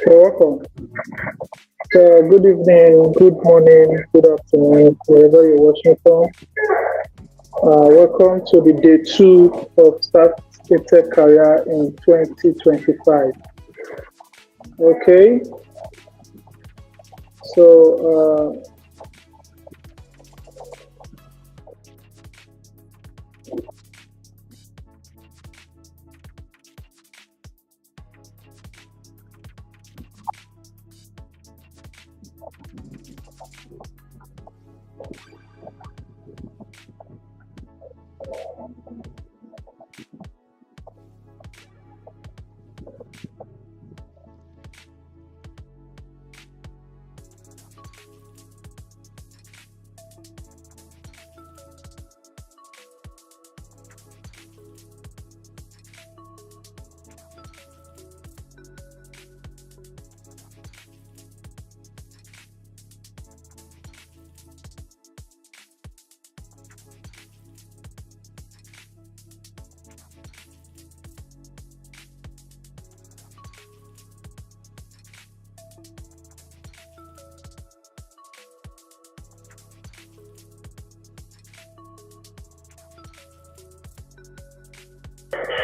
You're welcome. Good evening, good morning, good afternoon, wherever you're watching from. Welcome to the day two of Start a Tech Career in 2025. Okay,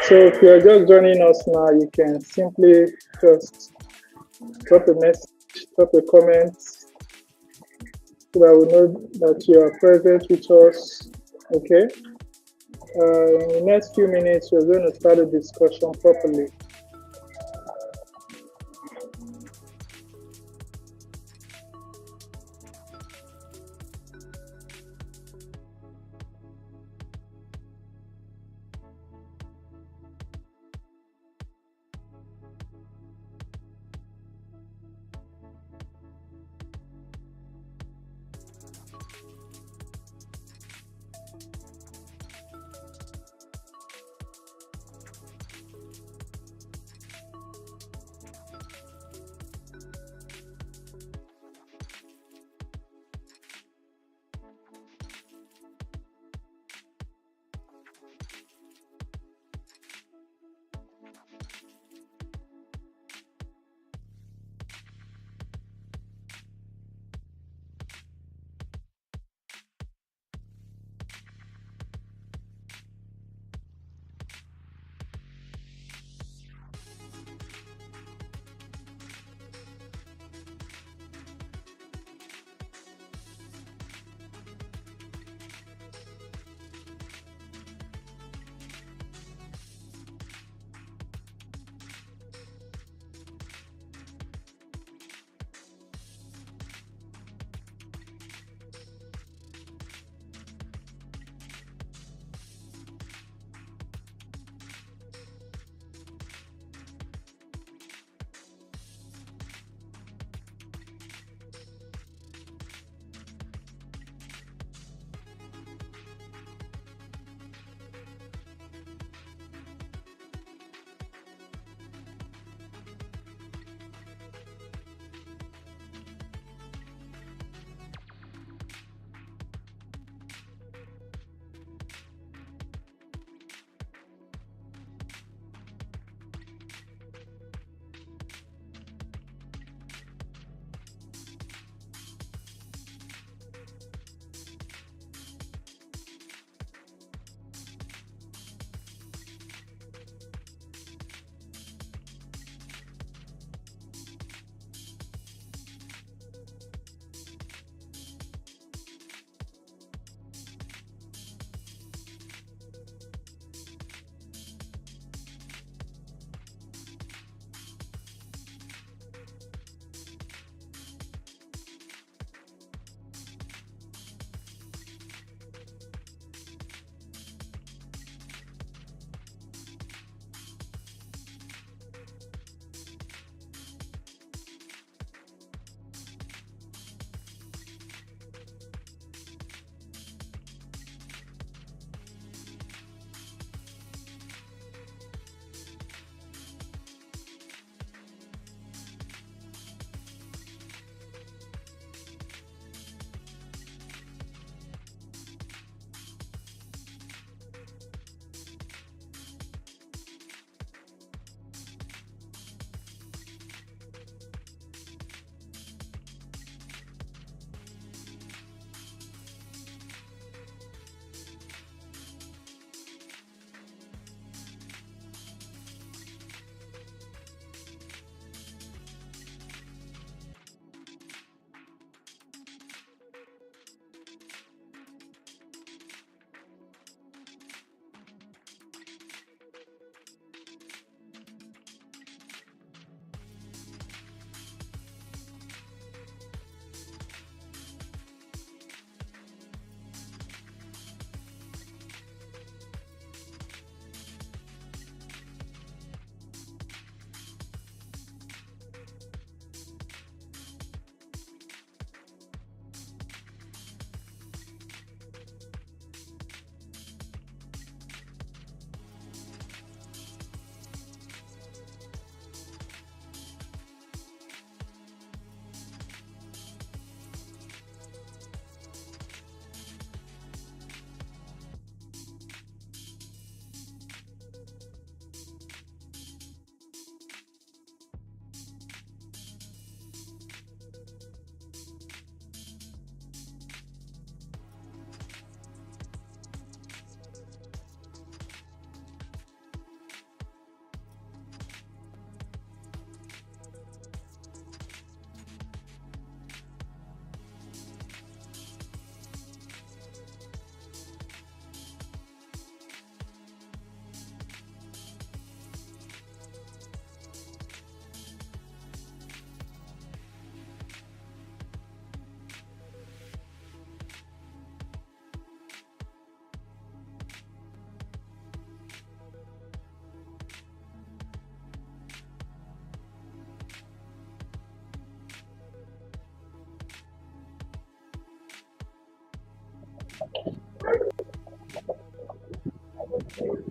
so if you're just joining us now, you can simply just drop a message, drop a comment, so that we know that you are present with us. Okay. In the next few minutes, we're going to start the discussion properly.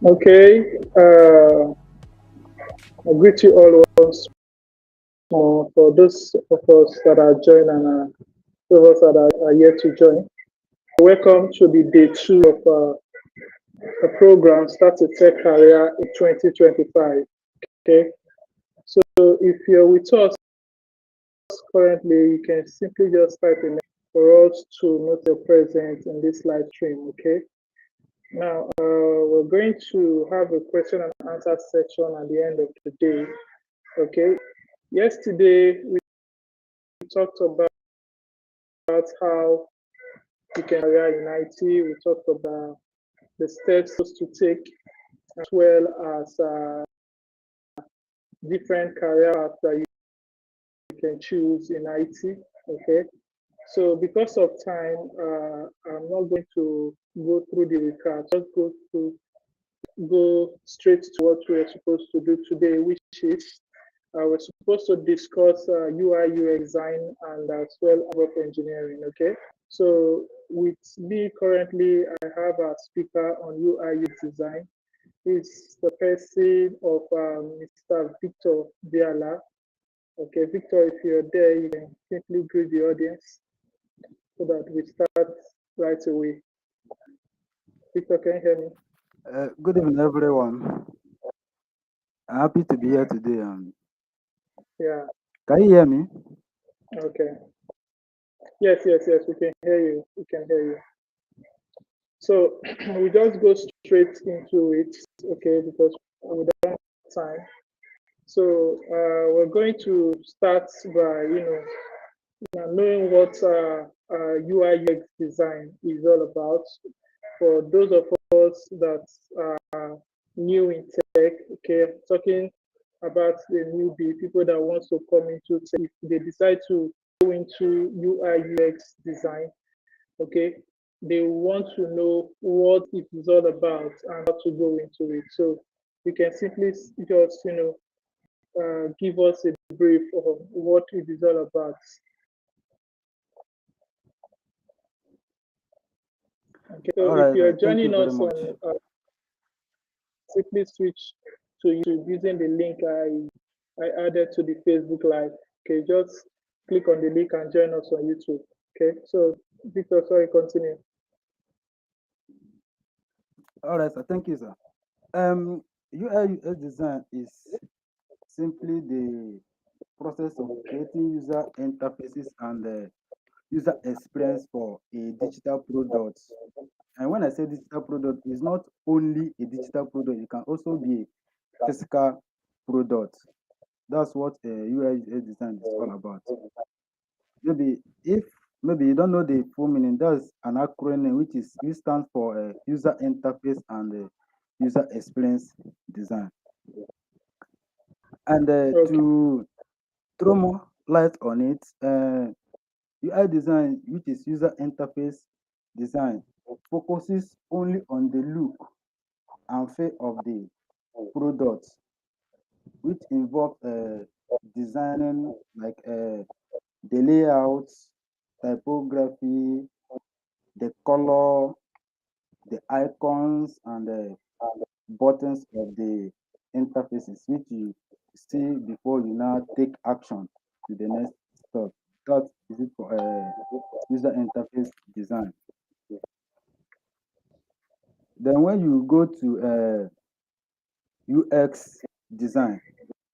Okay. I greet you all once more for those of us that are joining and those of us that are yet to join. Welcome to the day two of the program Start a Tech Career in 2025. Okay. So if you're with us currently, you can simply just type in for us to note your presence in this live stream. Okay. Now, we're going to have a question and answer section at the end of the day. Okay. Yesterday, we talked about how you can career in IT. We talked about the steps to take as well as different career paths that you can choose in IT. Okay. So because of time, I'm not going to go through the recap. Just go straight to what we're supposed to do today, which is we're supposed to discuss UI UX design and as well as engineering. Okay. So with me currently, I have a speaker on UI UX design. He's the person of Mr. Victor Viala. Okay, Victor, if you're there, you can simply greet the audience so that we start right away. Victor, can you hear me? Good evening, everyone. Happy to be here today. Yeah. Can you hear me? Okay. Yes, yes, yes. We can hear you. We can hear you. So we just go straight into it, okay? Because we don't have time. So we're going to start by knowing what UI UX design is all about. For those of us that are new in tech, okay, talking about the newbie, people that want to come into tech, if they decide to go into UI UX design, okay, they want to know what it is all about and how to go into it. So you can simply just, give us a brief of what it is all about. Okay, so All if right. you're Thank you joining very us much. on simply switch to YouTube using the link I added to the Facebook Live. Okay, just click on the link and join us on YouTube. Okay, so Victor, sorry, continue. All right, sir. Thank you, sir. UI UX design is simply the process of creating user interfaces and user experience for a digital product. And when I say digital product, it's not only a digital product; it can also be a physical product. That's what UI UX design is all about. Maybe if maybe you don't know the full meaning, that's an acronym which stands for user interface and user experience design. And Okay, to throw more light on it, UI design, which is user interface design, focuses only on the look and feel of the product, which involve designing like the layouts, typography, the color, the icons and the buttons of the interfaces, which you see before you now take action to the next step. That is it for user interface design. Then when you go to UX design,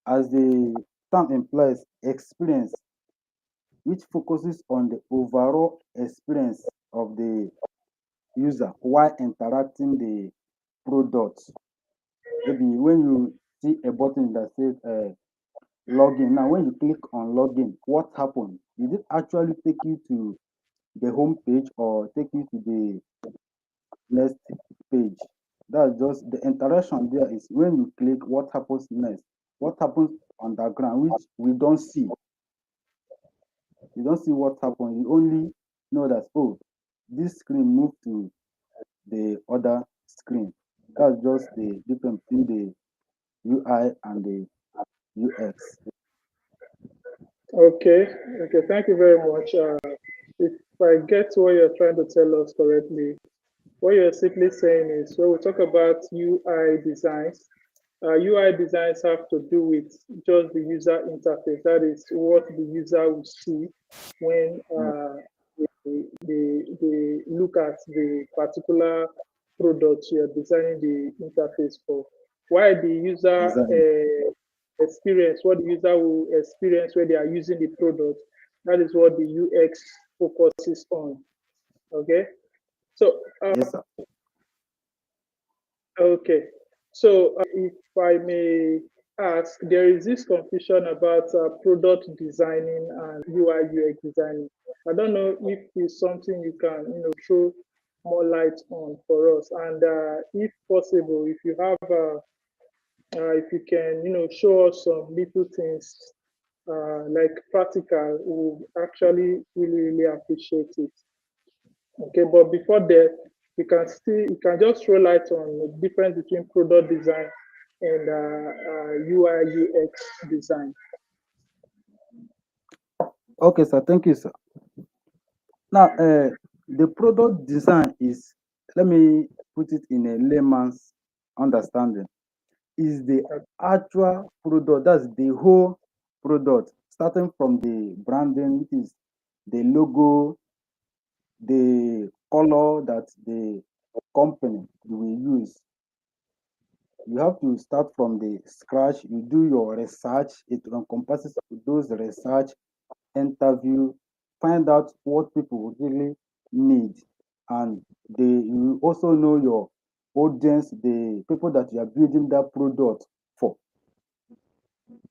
as the term implies, experience, which focuses on the overall experience of the user while interacting the product. Maybe when you see a button that says login. Now, when you click on login, what happened? Did it actually take you to the home page or take you to the next page? That's just the interaction there is when you click, what happens next? What happens on the ground, which we don't see. You don't see what happened. You only know that, oh, this screen moved to the other screen. That's just the difference between the UI and the UX. okay, okay. Thank you very much. If I get what you're trying to tell us correctly, what you're simply saying is when we talk about UI designs, UI designs have to do with just the user interface. That is what the user will see when Yeah, they look at the particular product you're designing the interface for. Why the user exactly. experience, what the user will experience when they are using the product, that is what the UX focuses on. Okay. So, Yes, sir. okay. So, if I may ask, there is this confusion about product designing and UI UX designing. I don't know if it's something you can, throw more light on for us. And if possible, if you have, if you can, show us some little things like practical, we actually really appreciate it. Okay, but before that, you can just throw light on the difference between product design and UI UX design. Okay, sir. Thank you, sir. Now, the product design is, let me put it in a layman's understanding, is the actual product, that's the whole product, starting from the branding, which is the logo, the color that the company will use. You have to start from the scratch. You do your research. It encompasses those research, interview, find out what people really need, and you also know your audience, the people that you are building that product for.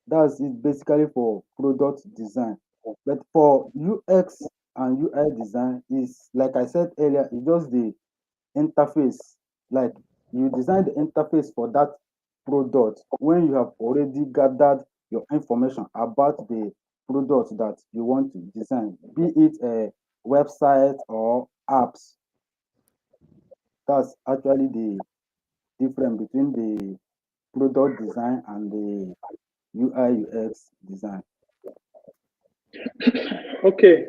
That's it basically for product design. But for UX and UI design is, like I said earlier, it's just the interface. Like, you design the interface for that product when you have already gathered your information about the product that you want to design, be it a website or apps. That's actually the difference between the product design and the UI UX design. Okay,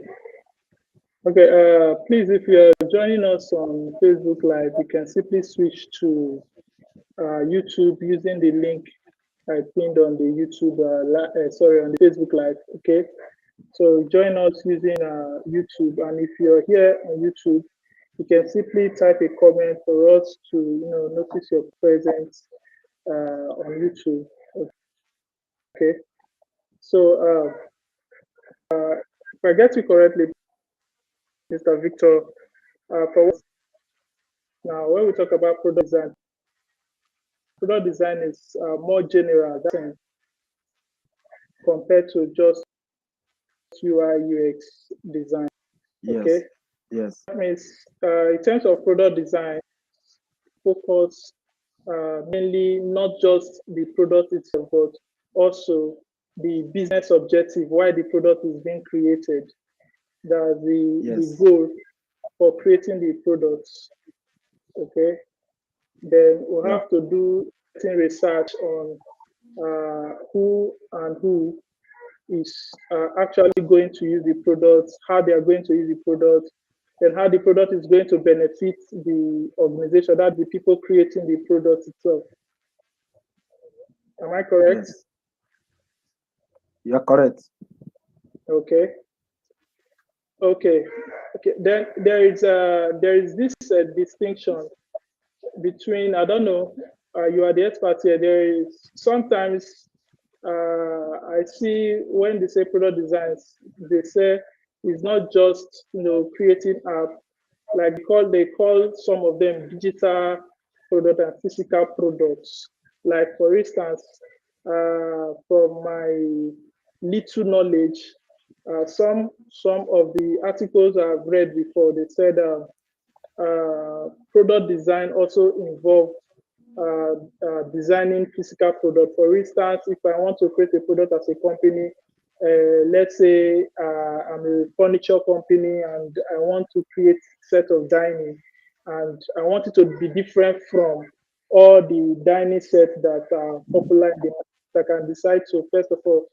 okay. Please, if you are joining us on Facebook Live, you can simply switch to YouTube using the link I pinned on the YouTube, sorry, on the Facebook Live. Okay, so join us using YouTube, and if you're here on YouTube, you can simply type a comment for us to notice your presence on YouTube. Okay, so if I get you correctly, Mr. Victor, for now when we talk about product design is more general than compared to just UI UX design. Okay, Yes, yes, that means in terms of product design, focus mainly not just the product itself, but also the business objective, why the product is being created, the yes, goal for creating the products. Okay, then we yeah, have to do research on who is actually going to use the product, how they are going to use the product, and how the product is going to benefit the organization, that the people creating the product itself. Am I correct? yes. You're correct. Okay. Okay. Okay. Then there is this distinction between, I don't know, you are the expert here. There is sometimes I see when they say product designs, they say it's not just creating app, like they call some of them digital product and physical products. Like for instance, from my little knowledge, some of the articles I've read before, they said product design also involve designing physical product. For instance, if I want to create a product as a company, let's say I'm a furniture company and I want to create set of dining, and I want it to be different from all the dining sets that are popular in the market. I can decide to first of all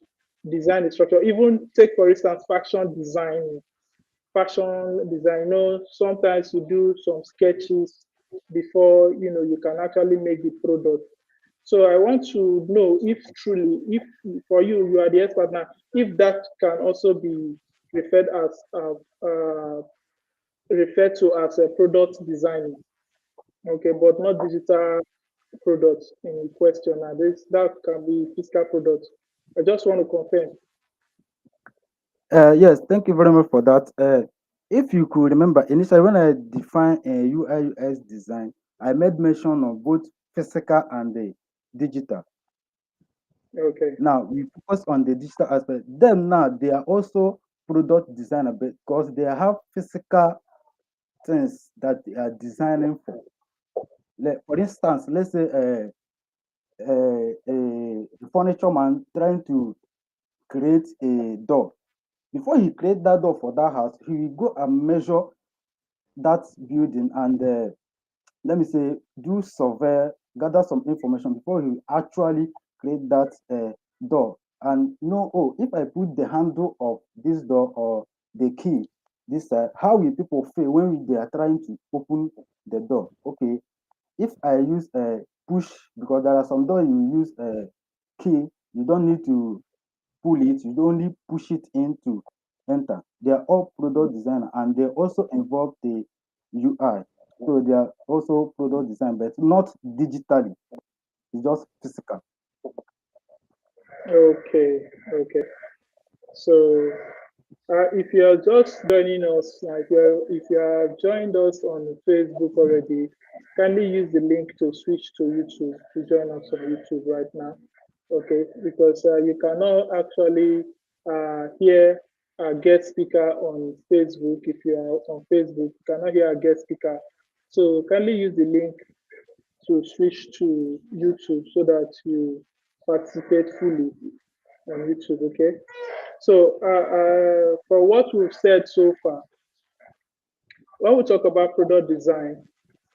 design the structure. Even take for instance fashion design. Sometimes you do some sketches before you can actually make the product. So I want to know if truly, if for you, you are the expert now, if that can also be referred as referred to as a product design, okay, but not digital products in question. And this that can be physical products. I just want to confirm. Yes, thank you very much for that. If you could remember, initially when I defined UI UX design, I made mention of both physical and the digital. Okay, Now we focus on the digital aspect. Them now they are also product designer because they have physical things that they are designing for. For instance, let's say a furniture man trying to create a door. Before he create that door for that house, he will go and measure that building and let me say do survey, gather some information before he actually create that door and know, oh, if I put the handle of this door or the key this side, how will people feel when they are trying to open the door? Okay, if I use a push, because there are some door you use a key, you don't need to pull it, you only push it in to enter. They are all product design and they also involve the UI. So they are also product design, but not digitally. It's just physical. okay, okay. So if you are just joining us, if you have joined us on Facebook already, kindly use the link to switch to YouTube to join us on YouTube right now. Okay, because you cannot actually hear a guest speaker on Facebook. If you are on Facebook, you cannot hear a guest speaker. So kindly use the link to switch to YouTube so that you participate fully on YouTube. Okay. So, for what we've said so far, when we talk about product design,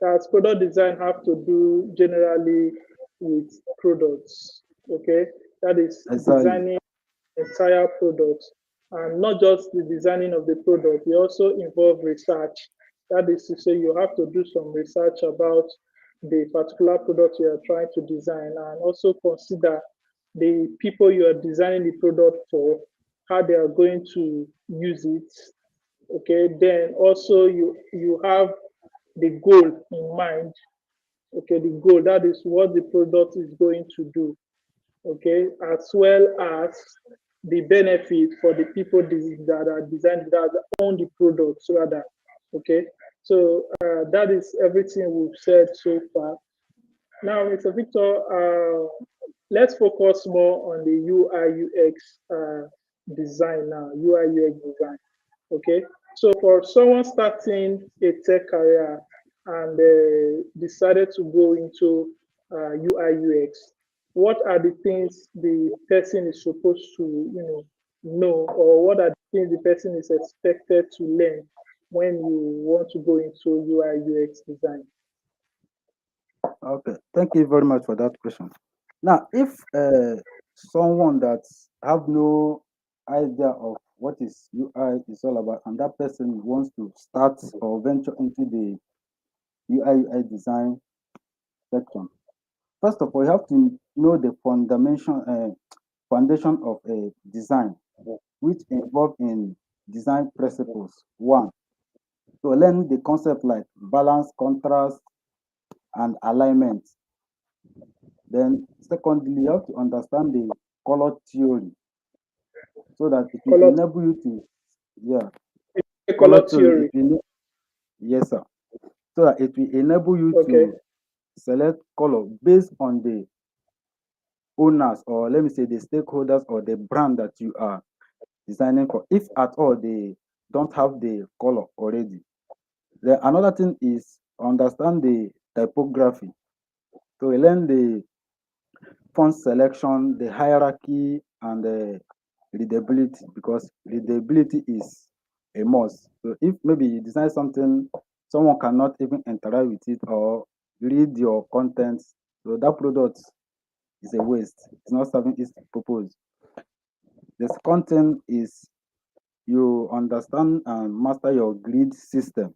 does product design have to do generally with products? Okay, that is Exactly. designing entire product, and not just the designing of the product. We also involve research. That is to say, you have to do some research about the particular product you are trying to design, and also consider the people you are designing the product for, how they are going to use it. Okay, then also you have the goal in mind. Okay, the goal, that is what the product is going to do. Okay, as well as the benefit for the people that are designing, that own the products rather. Okay, so that is everything we've said so far. Now, Mr. Victor, let's focus more on the UI UX design now, UI UX design. Okay, so for someone starting a tech career and decided to go into UI UX, what are the things the person is supposed to, know, or what are the things the person is expected to learn when you want to go into UI UX design? Okay. Thank you very much for that question. Now, if someone that have no idea of what is UI is all about, and that person wants to start or venture into the UI UI design section, first of all, you have to know the foundation of a design, which involve in design principles. One, to learn the concept like balance, contrast, and alignment. Then, secondly, you have to understand the color theory so that it will Color, enable you to, yeah, color color theory. theory. Yes, sir. So that it will enable you Okay, to select color based on the owners, or let me say the stakeholders or the brand that you are designing for, if at all they don't have the color already. Then another thing is understand the typography. So we learn the font selection, the hierarchy, and the readability, because readability is a must. So if maybe you design something, someone cannot even interact with it or read your contents, so that product is a waste. It's not serving its purpose. The second thing is you understand and master your grid system.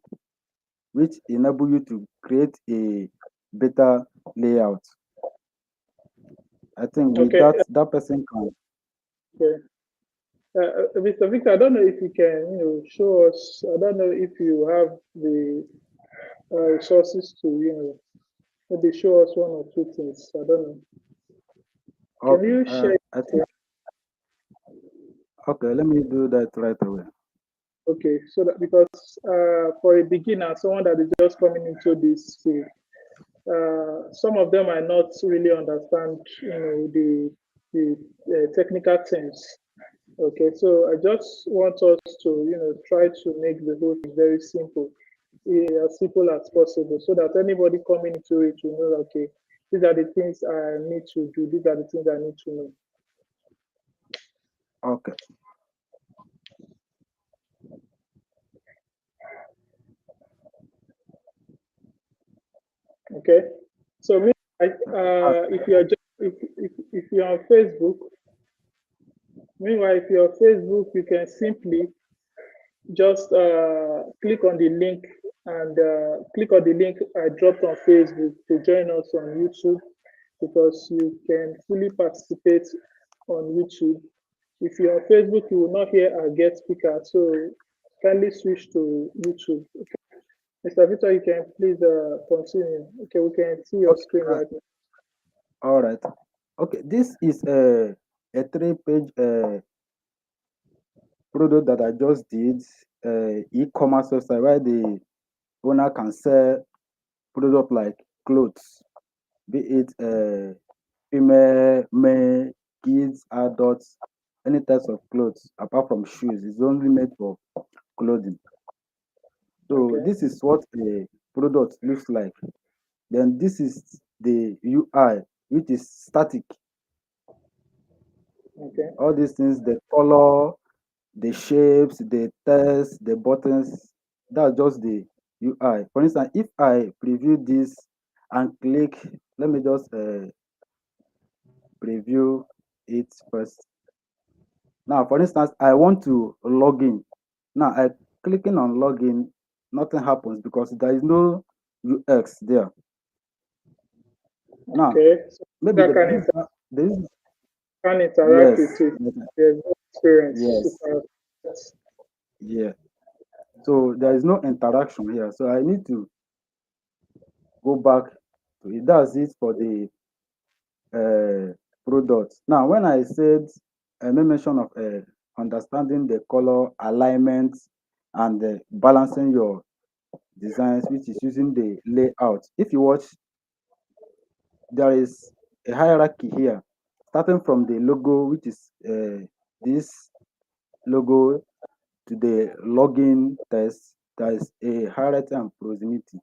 which enable you to create a better layout. I think with Okay. that person can. Okay. Mr. Victor, I don't know if you can, show us. I don't know if you have the resources to, maybe show us one or two things. I don't know. Can Okay, you share? I think okay. Let me do that right away. Okay, so that because for a beginner, someone that is just coming into this field, some of them might not really understand, the technical terms. Okay, so I just want us to, try to make the whole thing very simple, as simple as possible, so that anybody coming into it will know, okay, these are the things I need to do. These are the things I need to know. Okay. Okay, so Uh, if you're just if you're on Facebook, meanwhile, if you're on Facebook, you can simply just click on the link and click on the link I dropped on Facebook to join us on YouTube, because you can fully participate on YouTube. If you're on Facebook, you will not hear our guest speaker, so kindly switch to YouTube. Mr. Victor, you can please continue. Okay, we can see your okay. screen right now. All right. Okay. This is a 3-page product that I just did. E-commerce website where the owner can sell product like clothes, be it female, male, kids, adults, any types of clothes apart from shoes. It's only made for clothing. So Okay, this is what a product looks like. Then this is the UI, which is static. okay, All these things, the color, the shapes, the text, the buttons, that's just the UI. For instance, if I preview this and click, let me just preview it first. Now, for instance, I want to log in. Now, I clicking on login, nothing happens because there is no UX there. Now, okay. So maybe that there is can interact with yes, it. There's no experience. yes, yeah. So there is no interaction here. So I need to go back to it. That's it for the product. Now, when I said I made mention of understanding the color alignment and balancing your designs, which is using the layout. If you watch, there is a hierarchy here, starting from the logo, which is this logo, to the login test. There is a hierarchy and proximity.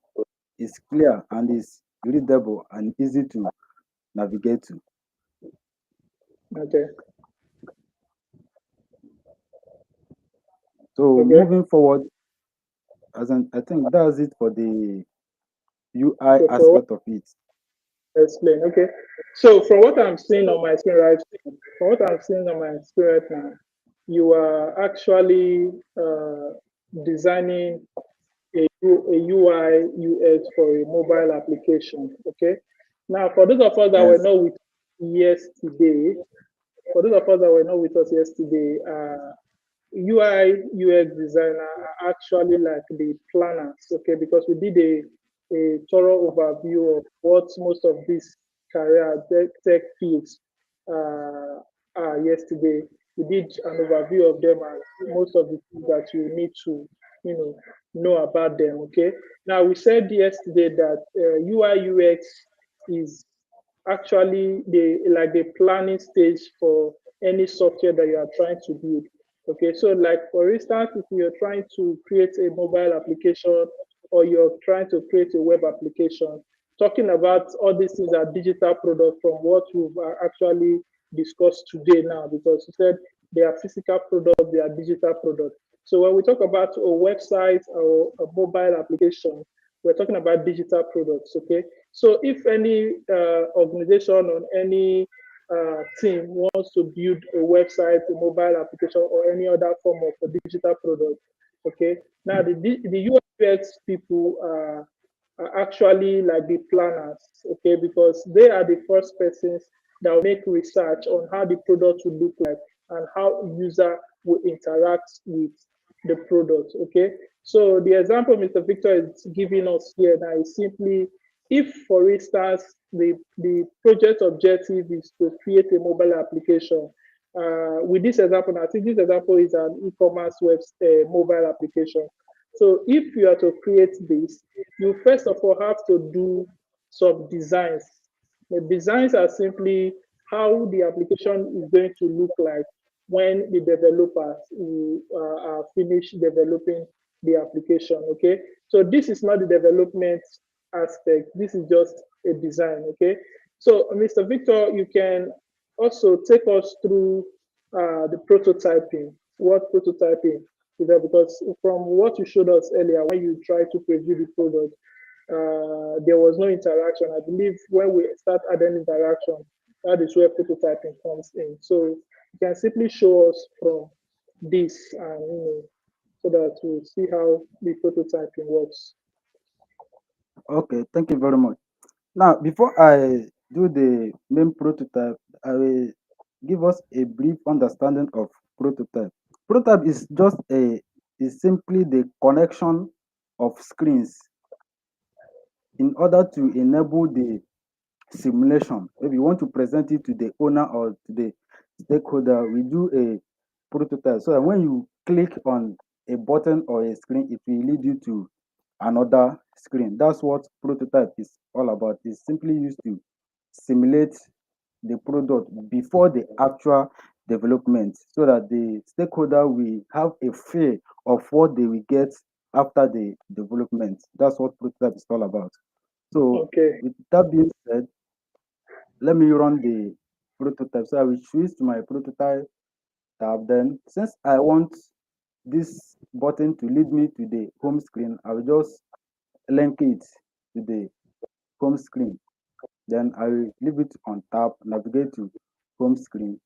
It's clear and is readable and easy to navigate to. Okay, So okay. moving forward, I think that's it for the UI So for what aspect of it. I explain, okay. So from what I'm seeing on my screen right, from what I'm seeing on my screen right now, you are actually designing a UI UX for a mobile application. Okay. Now, for those of us that were Yes, not with yesterday, for those of us that were not with us yesterday, UI UX designer are actually like the planners, okay, because we did a thorough overview of what most of these career tech fields are yesterday. We did an overview of them and most of the things that you need to, you know about them, okay. Now, we said yesterday that UI UX is actually the planning stage for any software that you are trying to build. Okay, so like for instance, if you're trying to create a mobile application or you're trying to create a web application, talking about all these things are digital products from what we've actually discussed today now, because you said they are physical products, they are digital products. So when we talk about a website or a mobile application, we're talking about digital products, okay? So if any organization or any team wants to build a website, a mobile application, or any other form of a digital product, Okay. Now the UX people are actually like the planners, okay, because they are the first persons that will make research on how the product will look like and how user will interact with the product. Okay. So the example Mr. Victor is giving us here now is simply if, for instance, the project objective is to create a mobile application. With this example, I think this example is an e-commerce web mobile application. So if you are to create this, you first of all have to do some designs. The designs are simply how the application is going to look like when the developers are finished developing the application. Okay, so this is not the development aspect. This is just a design. Okay, so Mr. Victor, you can also take us through the prototyping. What prototyping is that? Because from what you showed us earlier, when you tried to preview the product, there was no interaction. I believe when we start adding interaction, that is where prototyping comes in. So you can simply show us from this, and so that we'll see how the prototyping works. Okay, thank you very much. Now, before I do the main prototype, I will give us a brief understanding of prototype. Prototype is simply the connection of screens in order to enable the simulation. If you want to present it to the owner or to the stakeholder, we do a prototype so that when you click on a button or a screen, it will lead you to another screen. That's what prototype is all about. It's simply used to simulate the product before the actual development so that the stakeholder will have a feel of what they will get after the development. That's what prototype is all about. So Okay. with that being said, let me run the prototype. So I will choose to my prototype tab. Then since I want this button to lead me to the home screen, I will just link it to the home screen. Then I will leave it on tab, navigate to home screen.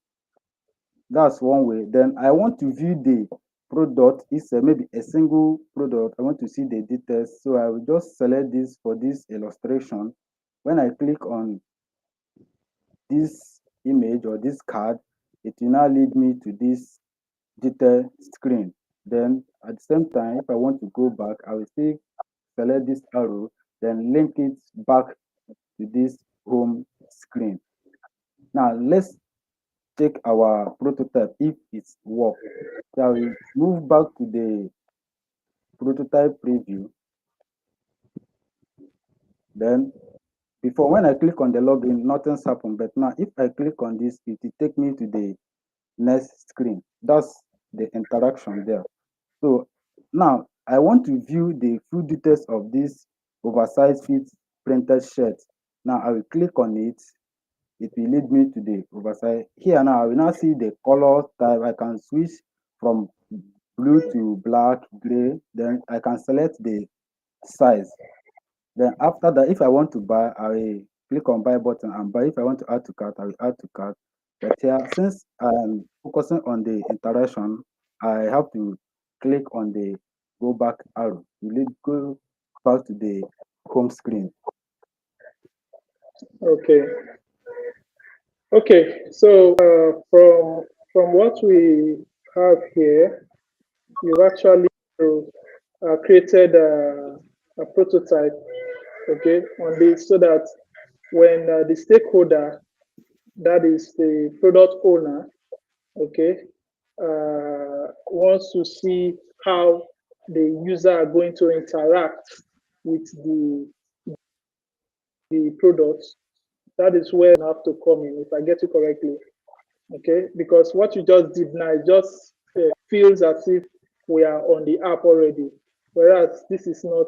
That's one way. Then I want to view the product. It's maybe a single product. I want to see the details. So I will just select this for this illustration. When I click on this image or this card, it will now lead me to this detail screen. Then at the same time, if I want to go back, I will still select this arrow, then link it back to this home screen. Now let's check our prototype if it's work. So I will move back to the prototype preview. Then before when I click on the login, nothing's happened. But now if I click on this, it will take me to the next screen. That's the interaction there. So now I want to view the full details of this oversized fit printed shirt. Now I will click on it. It will lead me to the oversized. Here now I will now see the color type. I can switch from blue to black, gray. Then I can select the size. Then after that, if I want to buy, I will click on buy button and buy. If I want to add to cart, I will add to cart. But here, since I'm focusing on the interaction, I have to click on the go back arrow. You go back to the home screen. Okay. Okay. So from what we have here, you've actually created a prototype, okay, on this, so that when the stakeholder, that is the product owner, okay, wants to see how the user are going to interact with the products, that is where you have to come in, if I get you correctly. Okay, because what you just did now just feels as if we are on the app already, whereas this is not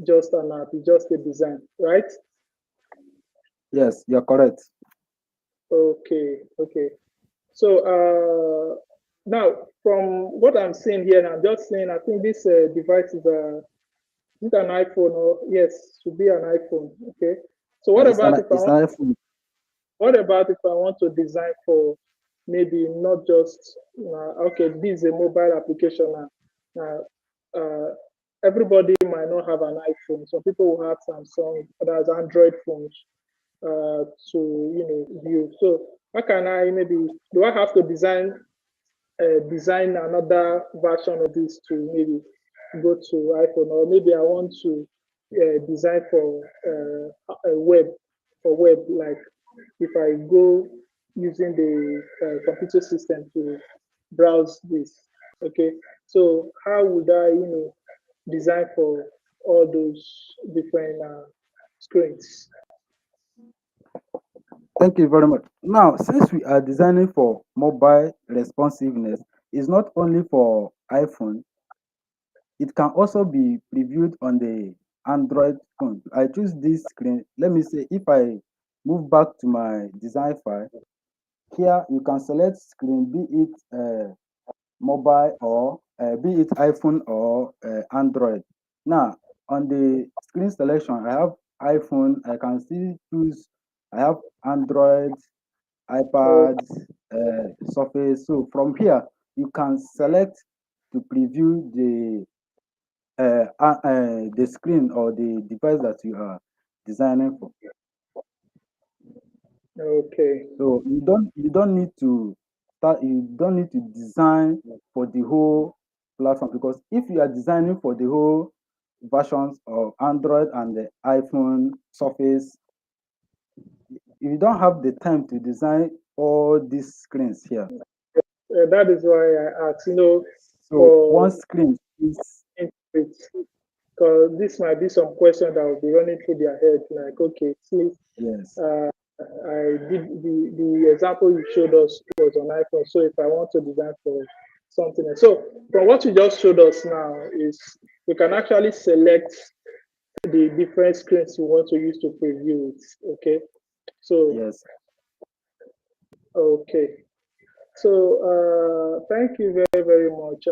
just an app, it's just a design, right? Yes, you're correct. Okay, okay. So now from what I'm seeing here, and I'm just saying, I think this device is an iPhone, or yes, should be an iPhone. Okay. So Yeah, it's an iPhone. what about if I want to design for maybe not just okay, this is a mobile application now. uh, everybody might not have an iPhone. Some people will have Samsung, others Android phones to view. So how can I maybe do I have to design another version of this to maybe go to iPhone, or maybe I want to design for a web, like if I go using the computer system to browse this. Okay, so how would I design for all those different screens? Thank you very much. Now, since we are designing for mobile responsiveness, it's not only for iPhone, it can also be previewed on the Android phone. I choose this screen. Let me say if I move back to my design file, here you can select screen, be it mobile or be it iPhone or Android. Now, on the screen selection, I have iPhone. I can still choose. I have Android, Oh, iPad, Surface. So from here, you can select to preview the screen or the device that you are designing for. okay. So you don't need to start. You don't need to design for the whole platform, because if you are designing for the whole versions of Android and the iPhone Surface, you don't have the time to design all these screens here. That is why I asked, So one for screen is input, because this might be some question that will be running through their head, like, okay, see, yes, uh, I did the example you showed us was on iPhone. So if I want to design for something else, so from what you just showed us now is we can actually select the different screens we want to use to preview it. Okay, so yes. okay. So thank you very, very much.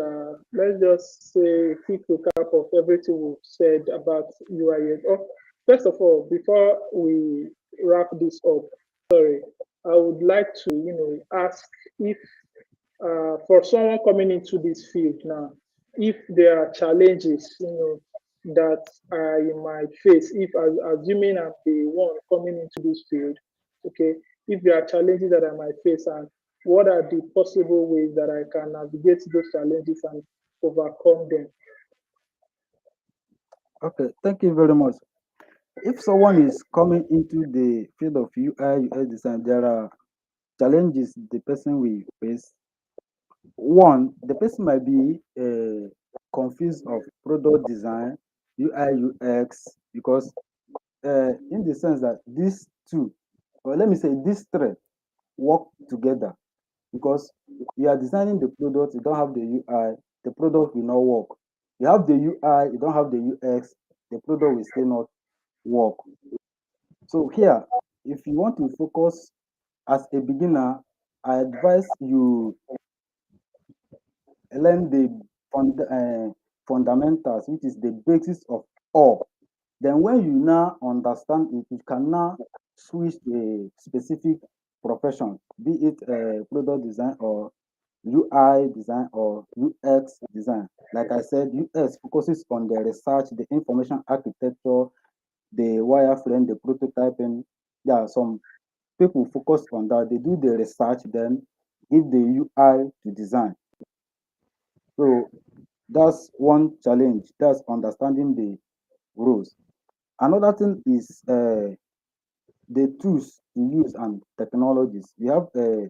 Let's just say a quick recap of everything we've said about UI. Oh, first of all, before we wrap this up, sorry, I would like to, ask if for someone coming into this field now, if there are challenges, that I might face, if assuming I'm the one coming into this field, okay, if there are challenges that I might face, and what are the possible ways that I can navigate those challenges and overcome them? Okay, thank you very much. If someone is coming into the field of UI UX design, there are challenges the person will face. One, the person might be confused of product design, UI UX, because in the sense that these two, or let me say these three, work together. Because you are designing the product, you don't have the UI, the product will not work. You have the UI, you don't have the UX, the product will still not work. So here, if you want to focus as a beginner, I advise you learn the fundamentals, which is the basis of all. Then when you now understand it, you can now switch to a specific profession, be it product design or UI design or UX design. Like I said, UX focuses on the research, the information architecture, the wireframe, the prototyping. Yeah, some people focus on that. They do the research, then give the UI to design. So that's one challenge. That's understanding the rules. Another thing is the tools to use and technologies. We have a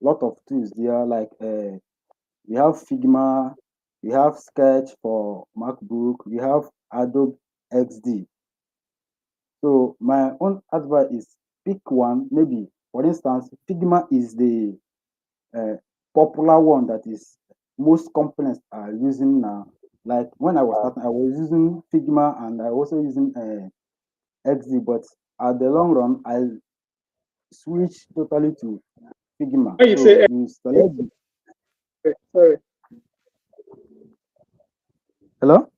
lot of tools there, like we have Figma, we have Sketch for MacBook, we have Adobe XD. So my own advice is pick one. Maybe, for instance, Figma is the uh, popular one that is most companies are using now. Like when I was starting, I was using Figma and I also using XD, but at the long run, I switched totally to Figma. When you So say you select the, sorry, hello?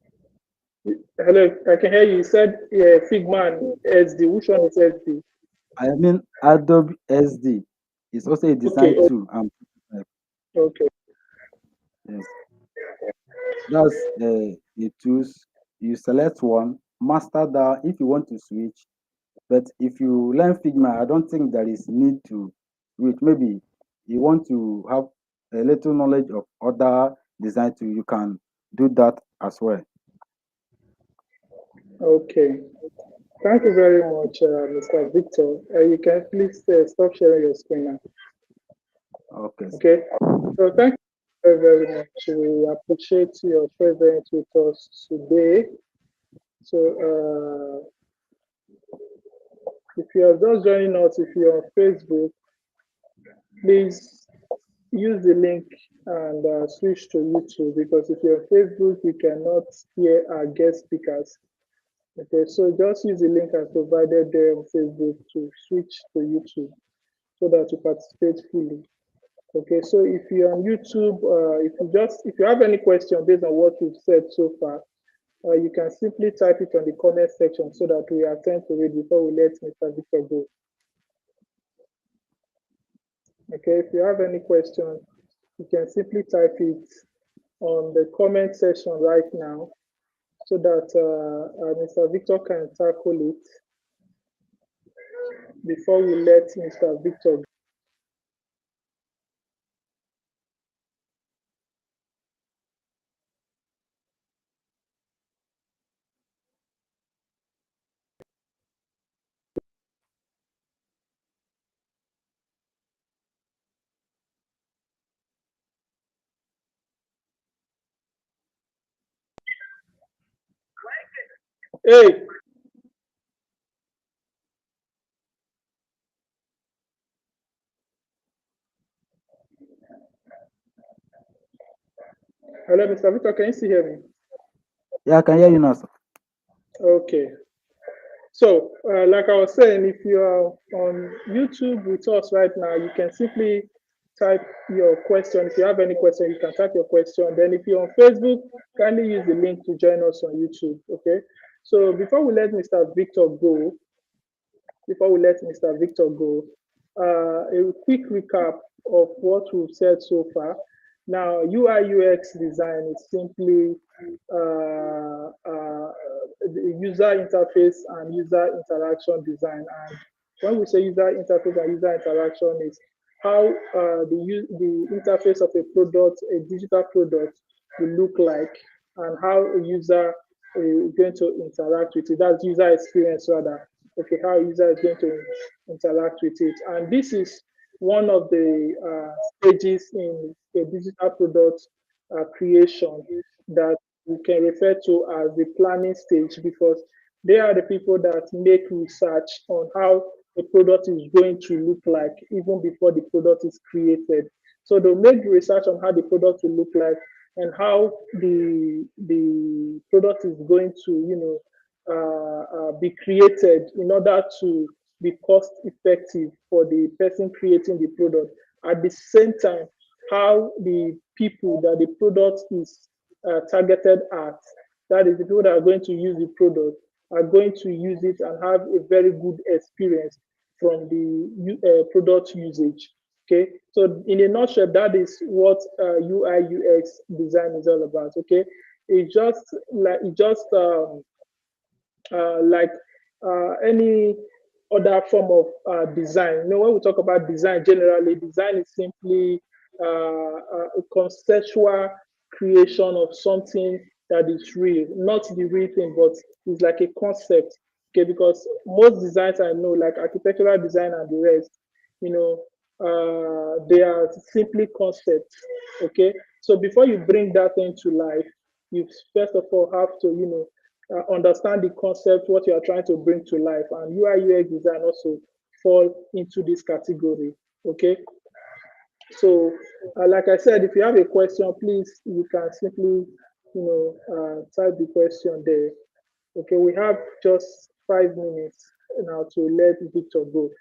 hello, I can hear you. You said Figma and SD. Which one is SD? I mean Adobe SD is also a Okay, design tool. okay. Yes. That's the tools. You select one, master that if you want to switch. But if you learn Figma, I don't think there is need to switch. Maybe you want to have a little knowledge of other design tool, you can do that as well. Okay. Thank you very much, Mr. Victor. You can please stop sharing your screen now. Okay. Okay. So thank you very, very much. We appreciate your presence with us today. So if you are just joining us, if you're on Facebook, please use the link and switch to YouTube because if you're on Facebook, you cannot hear our guest speakers. Okay, so just use the link I provided there on Facebook to switch to YouTube so that you participate fully. Okay, so if you're on YouTube, if you have any question based on what we've said so far, you can simply type it on the comment section so that we attend to it before we let Mr. Victor go. Okay, if you have any question, you can simply type it on the comment section right now so that Mr. Victor can tackle it before we let Mr. Victor. Hey, hello, Mr. Victor, can you still hear me? Yeah, I can hear you now, sir. Okay. So, like I was saying, if you are on YouTube with us right now, you can simply type your question. If you have any question, you can type your question. Then, if you're on Facebook, kindly use the link to join us on YouTube. Okay. So, before we let Mr. Victor go, a quick recap of what we've said so far. Now, UI UX design is simply the user interface and user interaction design. And when we say user interface and user interaction, is how the interface of a product, a digital product, will look like, and how a user is going to interact with it. That's user experience rather. Okay, how a user is going to interact with it. And this is one of the stages in a digital product creation that we can refer to as the planning stage because they are the people that make research on how the product is going to look like even before the product is created. So they'll make the research on how the product will look like and how the product is going to, be created in order to be cost effective for the person creating the product. At the same time, how the people that the product is targeted at, that is the people that are going to use the product, are going to use it and have a very good experience from the product usage. Okay, so in a nutshell, that is what UI UX design is all about. Okay, it's just like any other form of design. You know, when we talk about design, generally, design is simply a conceptual creation of something that is real, not the real thing, but it's like a concept. Okay, because most designs I know, like architectural design and the rest, you know, they are simply concepts. Okay, so before you bring that into life, you first of all have to, understand the concept, what you are trying to bring to life, and UI UX design also fall into this category. Okay, so like I said, if you have a question, please you can simply type the question there. Okay, we have just 5 minutes now to let Victor go.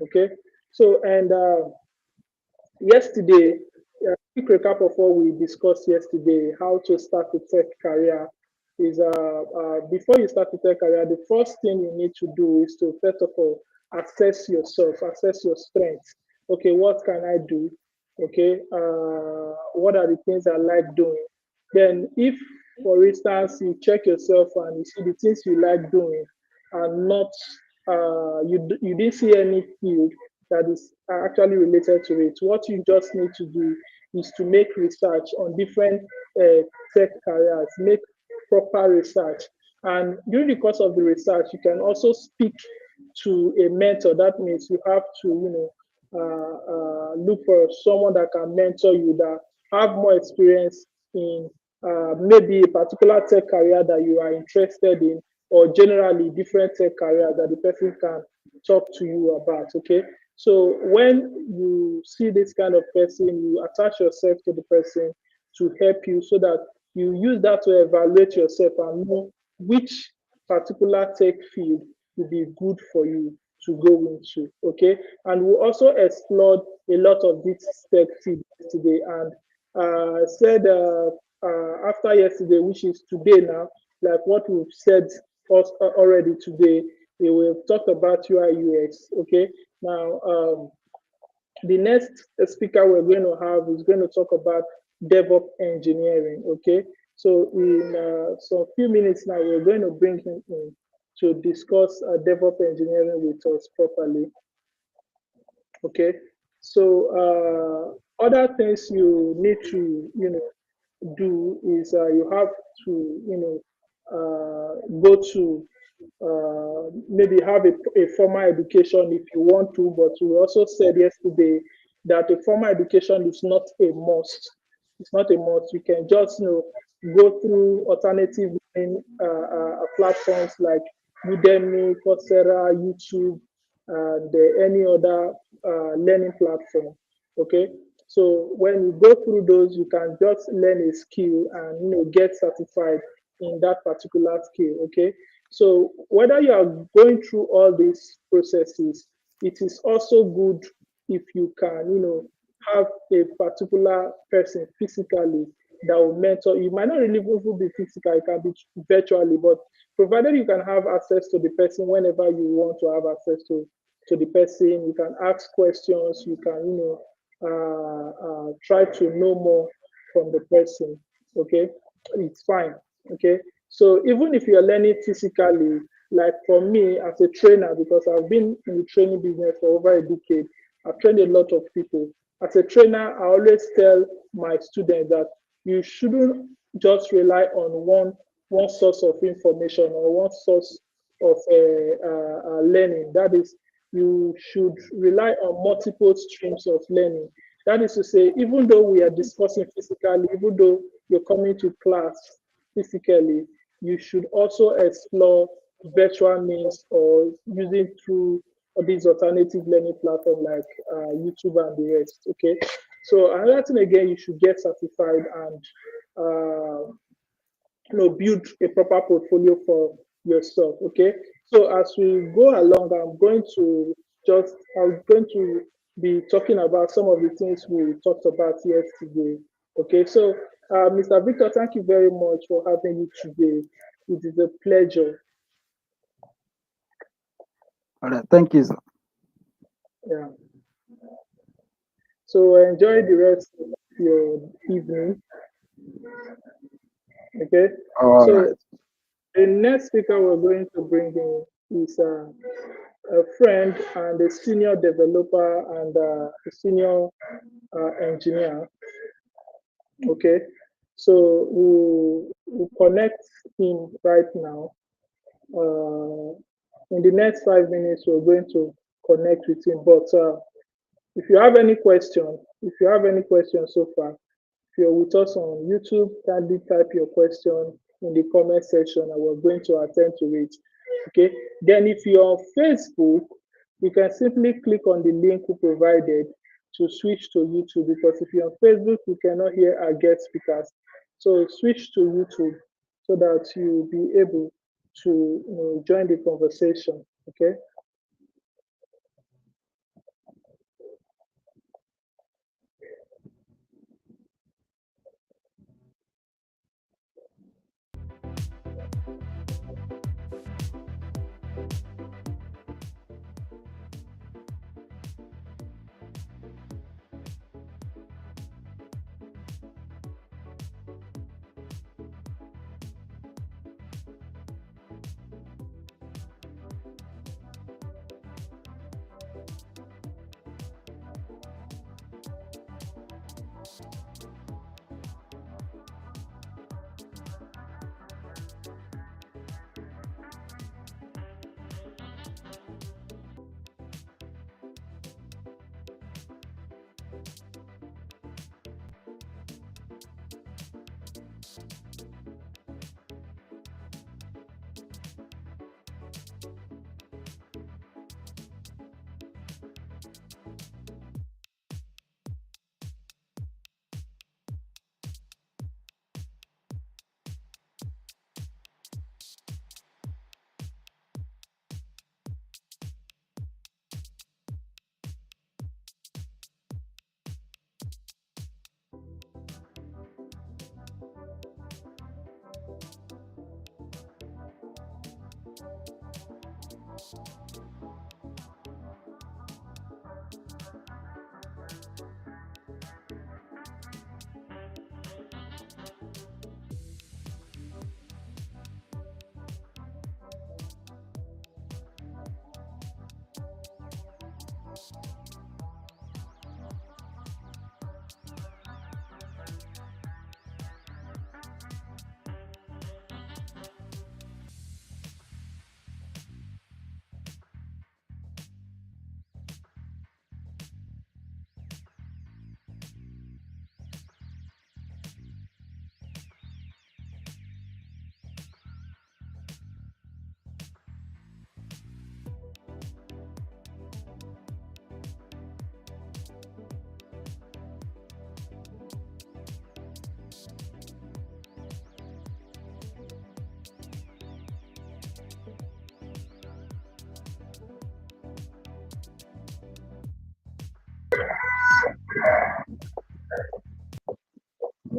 Okay, so and yesterday, quick recap of what we discussed yesterday, how to start a tech career is before you start a tech career, the first thing you need to do is to first of all assess yourself, assess your strengths. Okay, what can I do? Okay, what are the things I like doing? Then, if, for instance, you check yourself and you see the things you like doing and not, you didn't see any field that is actually related to it, what you just need to do is to make research on different tech careers, make proper research. And during the course of the research, you can also speak to a mentor. That means you have to, look for someone that can mentor you, that have more experience in maybe a particular tech career that you are interested in, or generally different tech careers that the person can talk to you about. Okay. So when you see this kind of person, you attach yourself to the person to help you, so that you use that to evaluate yourself and know which particular tech field will be good for you to go into. Okay. And we also explored a lot of this tech field yesterday, and said after yesterday, which is today now, like what we've said already today, we will talk about UI UX. Okay. Now, the next speaker we're going to have is going to talk about DevOps engineering. Okay, so in some few minutes now, we're going to bring him in to discuss DevOps engineering with us properly. Okay, so other things you need to do is you have to go to maybe have a formal education if you want to, but we also said yesterday that a formal education is not a must. It's not a must. You can just go through alternative learning platforms like Udemy, Coursera, YouTube, and any other learning platform. Okay, so when you go through those, you can just learn a skill and get certified in that particular skill. Okay, so whether you are going through all these processes, it is also good if you can, have a particular person physically that will mentor. You might not really even be physical, it can be virtually, but provided you can have access to the person whenever you want to have access to the person, you can ask questions, you can, try to know more from the person. Okay, it's fine. Okay, so even if you're learning physically, like for me as a trainer, because I've been in the training business for over a decade, I've trained a lot of people. As a trainer, I always tell my students that you shouldn't just rely on one source of information or one source of learning. That is, you should rely on multiple streams of learning. That is to say, even though we are discussing physically, even though you're coming to class physically, you should also explore virtual means or using through these alternative learning platforms like YouTube and the rest. Okay. So another thing again, you should get certified and build a proper portfolio for yourself. Okay, so as we go along, I'm going to be talking about some of the things we talked about yesterday. Okay, so Mr. Victor, thank you very much for having me today. It is a pleasure. All right, thank you, sir. Yeah, so enjoy the rest of your evening. Okay, All right. so the next speaker we're going to bring in is a friend and a senior developer and a senior engineer. Okay, so we'll connect him right now. Uh, in the next 5 minutes, we're going to connect with him. But if you have any questions so far, if you're with us on YouTube, kindly type your question in the comment section and we're going to attend to it. Okay. Then if you're on Facebook, you can simply click on the link we provided to switch to YouTube, because if you're on Facebook, you cannot hear our guest speakers. So switch to YouTube so that you'll be able to join the conversation. Okay.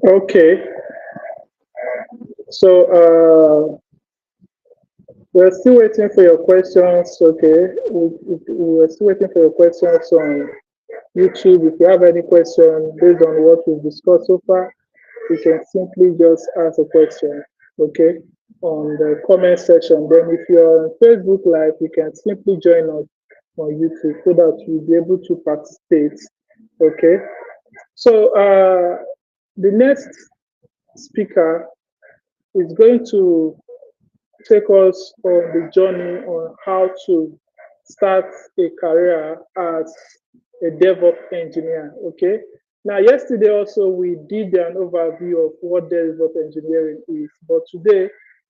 Okay, so we're still waiting for your questions. Okay, we're still waiting for your questions on YouTube. If you have any question based on what we've discussed so far, you can simply just ask a question, okay, on the comment section. Then if you're on Facebook Live, you can simply join us on YouTube so that you'll be able to participate, okay. So the next speaker is going to take us on the journey on how to start a career as a DevOps engineer. Okay. Now, yesterday also we did an overview of what DevOps engineering is, but today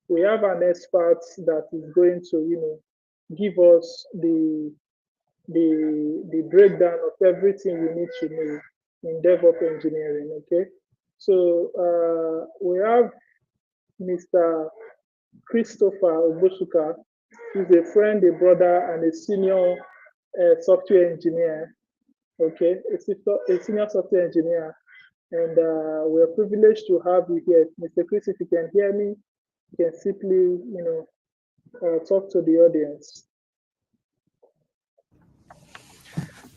we have an expert that is going to, give us the breakdown of everything we need to know in DevOps engineering. Okay. So we have Mr. Christopher Obosuka, who's a friend, a brother, and a senior software engineer. Okay, a senior software engineer, and we're privileged to have you here, Mr. Chris. If you can hear me, you can simply, talk to the audience.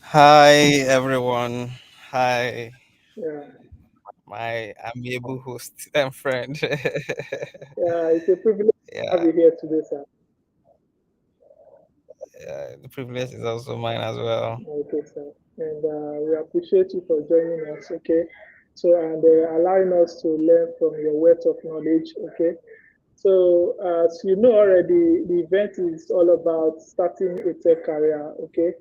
Hi everyone. Hi, Yeah, my amiable host and friend. yeah, it's a privilege to have Yeah, you here today, sir. the privilege is also mine as well. Okay, sir. And we appreciate you for joining us. Okay, so and allowing us to learn from your wealth of knowledge. Okay. So, as you know already, the event is all about starting a tech career, okay,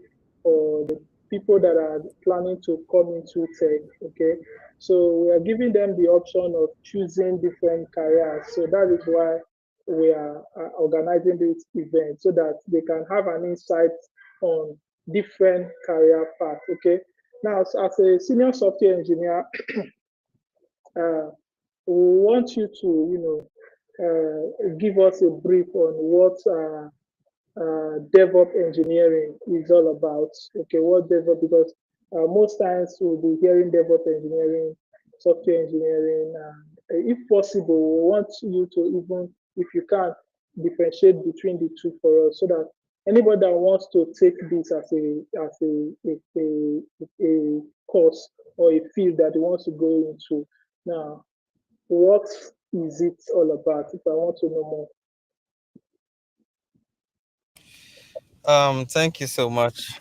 for the people that are planning to come into tech, okay. So, we are giving them the option of choosing different careers. So, that is why we are organizing this event so that they can have an insight on different career paths, okay. Now, as a senior software engineer, uh, we want you to, give us a brief on what DevOps engineering is all about. Okay, what DevOps, because most times we'll be hearing DevOps engineering, software engineering, and if possible, we want you to even, if you can, differentiate between the two for us so that anybody that wants to take this as a course or a field that they want to go into. Now, what is it all about? If I want to know more. Thank you so much.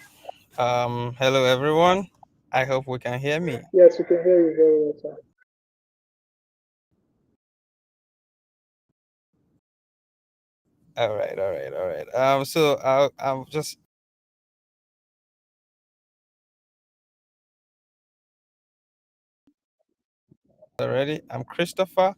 Hello everyone. I hope we can hear me. Yes, we can hear you very well, sir. All right. So I'm just already. I'm Christopher,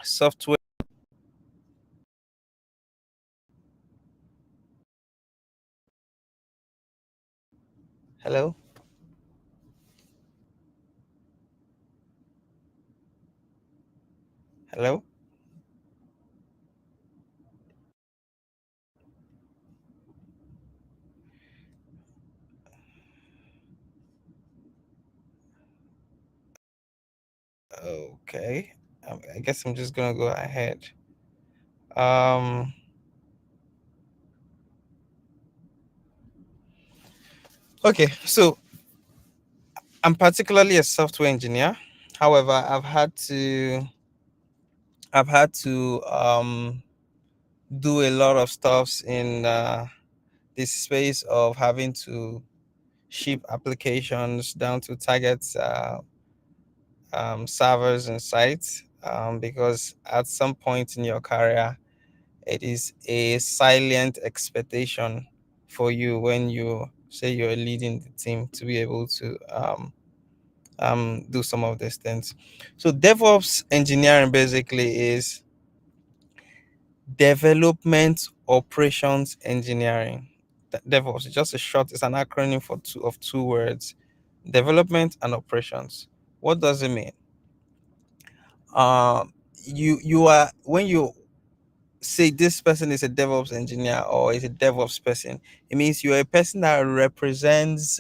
software. Hello, hello. Okay. I guess I'm just gonna go ahead. Um. Okay. So I'm particularly a software engineer. However, I've had to do a lot of stuffs in this space of having to ship applications down to target servers and sites, because at some point in your career, it is a silent expectation for you when you say you're leading the team to be able to do some of these things. So DevOps engineering basically is development operations engineering. DevOps is just a short, it's an acronym for two words: development and operations. What does it mean? you are when you say this person is a DevOps engineer or is a DevOps person, it means you're a person that represents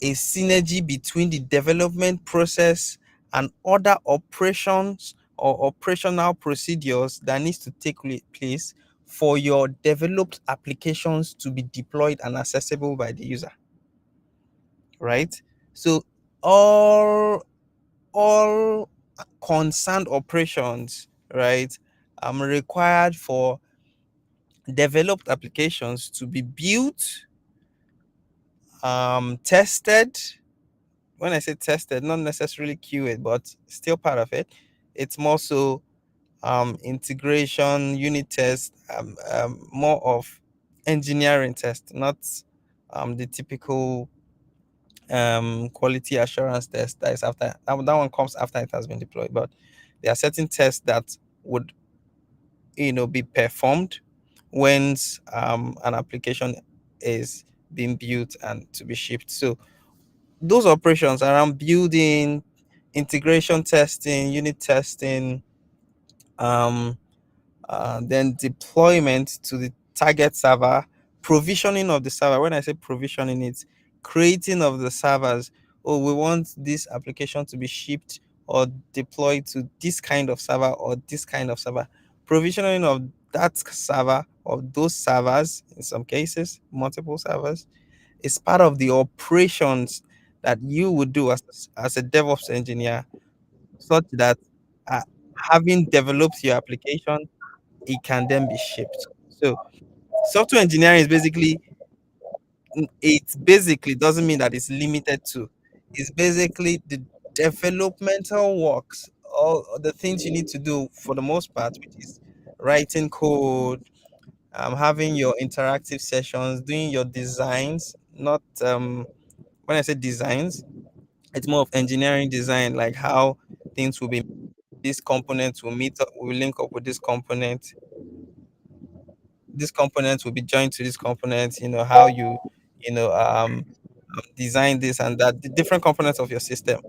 a synergy between the development process and other operations or operational procedures that needs to take place for your developed applications to be deployed and accessible by the user, right? So all concerned operations, right, required for developed applications to be built, tested. When I say tested, not necessarily QA, but still part of it. It's more so integration, unit test, more of engineering test, not the typical quality assurance test that is after that one comes after it has been deployed. But there are certain tests that would be performed once an application is being built and to be shipped. So those operations around building, integration testing, unit testing, um, then deployment to the target server, provisioning of the server. When I say provisioning, it's creating of the servers. Oh, we want this application to be shipped or deployed to this kind of server or this kind of server. Provisioning of that server or those servers, in some cases, multiple servers, is part of the operations that you would do as a DevOps engineer, such that uh, having developed your application, it can then be shipped. So software engineering is basically, it basically doesn't mean that it's limited to. It's basically the developmental works, all the things you need to do for the most part, which is writing code, having your interactive sessions, doing your designs. Not when I say designs, it's more of engineering design, like how things will be. This component will meet up, will link up with this component. This component will be joined to this component. How you design this and that, the different components of your system.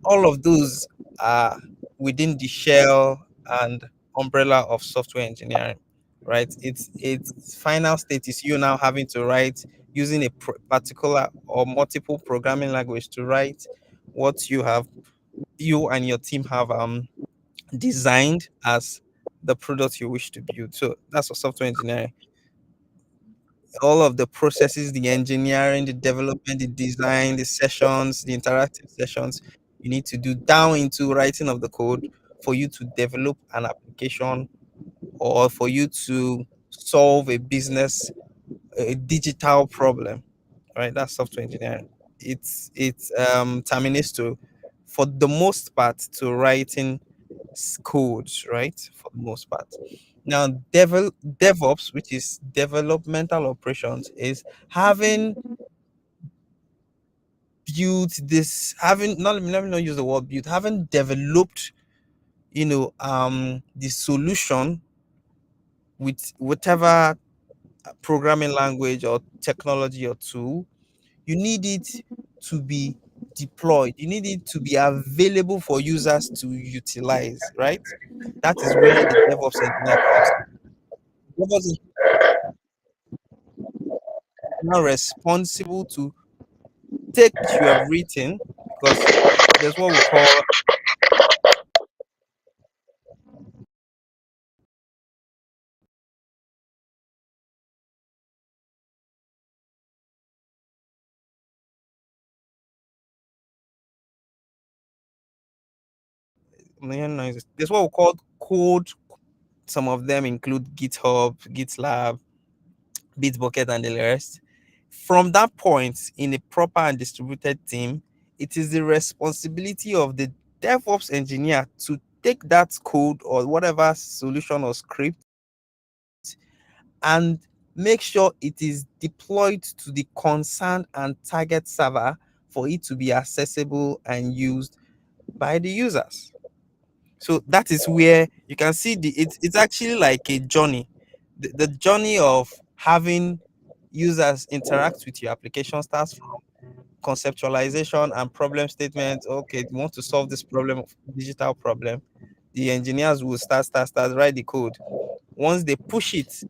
All of those are within the shell and umbrella of software engineering, right? Its final state is you now having to write using a particular or multiple programming language to write what you and your team have designed as the product you wish to build. So that's what software engineering. All of the processes, the engineering, the development, the design, the sessions, the interactive sessions you need to do down into writing of the code for you to develop an application or for you to solve a business, a digital problem, right? That's software engineering. It's terminates to, for the most part, to writing codes, right? For the most part. Now, DevOps, which is developmental operations, is having built this, having not let me not use the word built, having developed, the solution with whatever programming language or technology or tool. You need it to be deployed. You need it to be available for users to utilize, right? That is where the DevOps engineer comes in. DevOps is now responsible to take what you have written, because there's what we call, there's what we call code. Some of them include GitHub, GitLab, Bitbucket, and the rest. From that point, in a proper and distributed team, it is the responsibility of the DevOps engineer to take that code or whatever solution or script and make sure it is deployed to the concerned and target server for it to be accessible and used by the users. So that is where you can see it's actually like a journey. The journey of having users interact with your application starts from conceptualization and problem statement. Okay, we want to solve this problem, digital problem. The engineers will start write the code. Once they push it,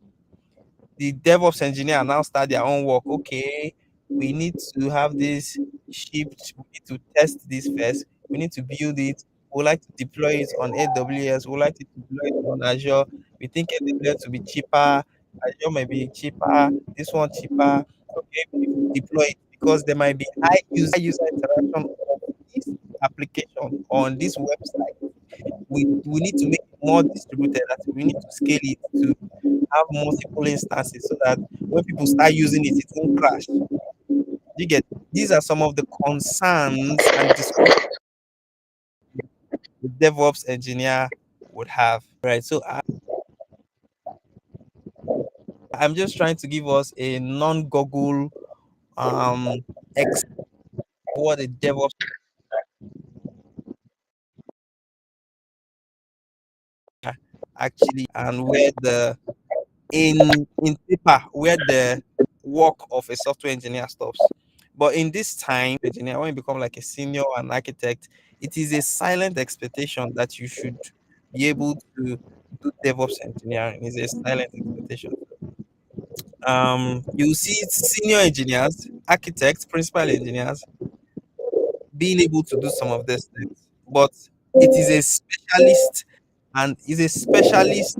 the DevOps engineer now start their own work. Okay, we need to have this shipped. We need to test this first. We need to build it. We would like to deploy it on AWS. We would like to deploy it on Azure. We think AWS will be cheaper. Azure may be cheaper. This one cheaper. Okay, if we deploy it, because there might be high user interaction of this application on this website. We need to make it more distributed. That we need to scale it to have multiple instances so that when people start using it, it won't crash. You get, these are some of the concerns and discussions the DevOps engineer would have. Right. So I'm just trying to give us a non-Google ex what a DevOps actually, and where the in paper where the work of a software engineer stops. But in this time, engineer, when you become like a senior and architect, it is a silent expectation that you should be able to do DevOps engineering. It's a silent expectation. You see senior engineers, architects, principal engineers being able to do some of these things, but it is a specialist and is a specialist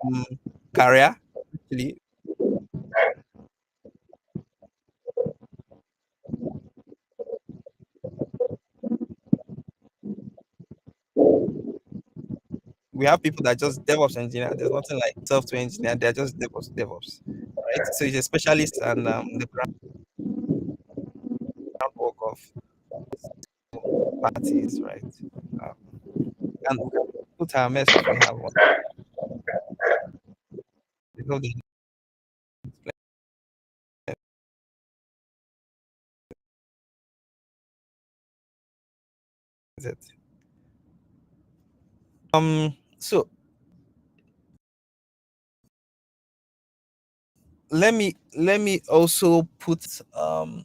um, career. Actually, we have people that are just DevOps engineer. There's nothing like software engineer. They're just DevOps, right? So he's a specialist and the groundwork of parties, right? Um, and we can put our mess if we have one. Because they use it. So let me also put some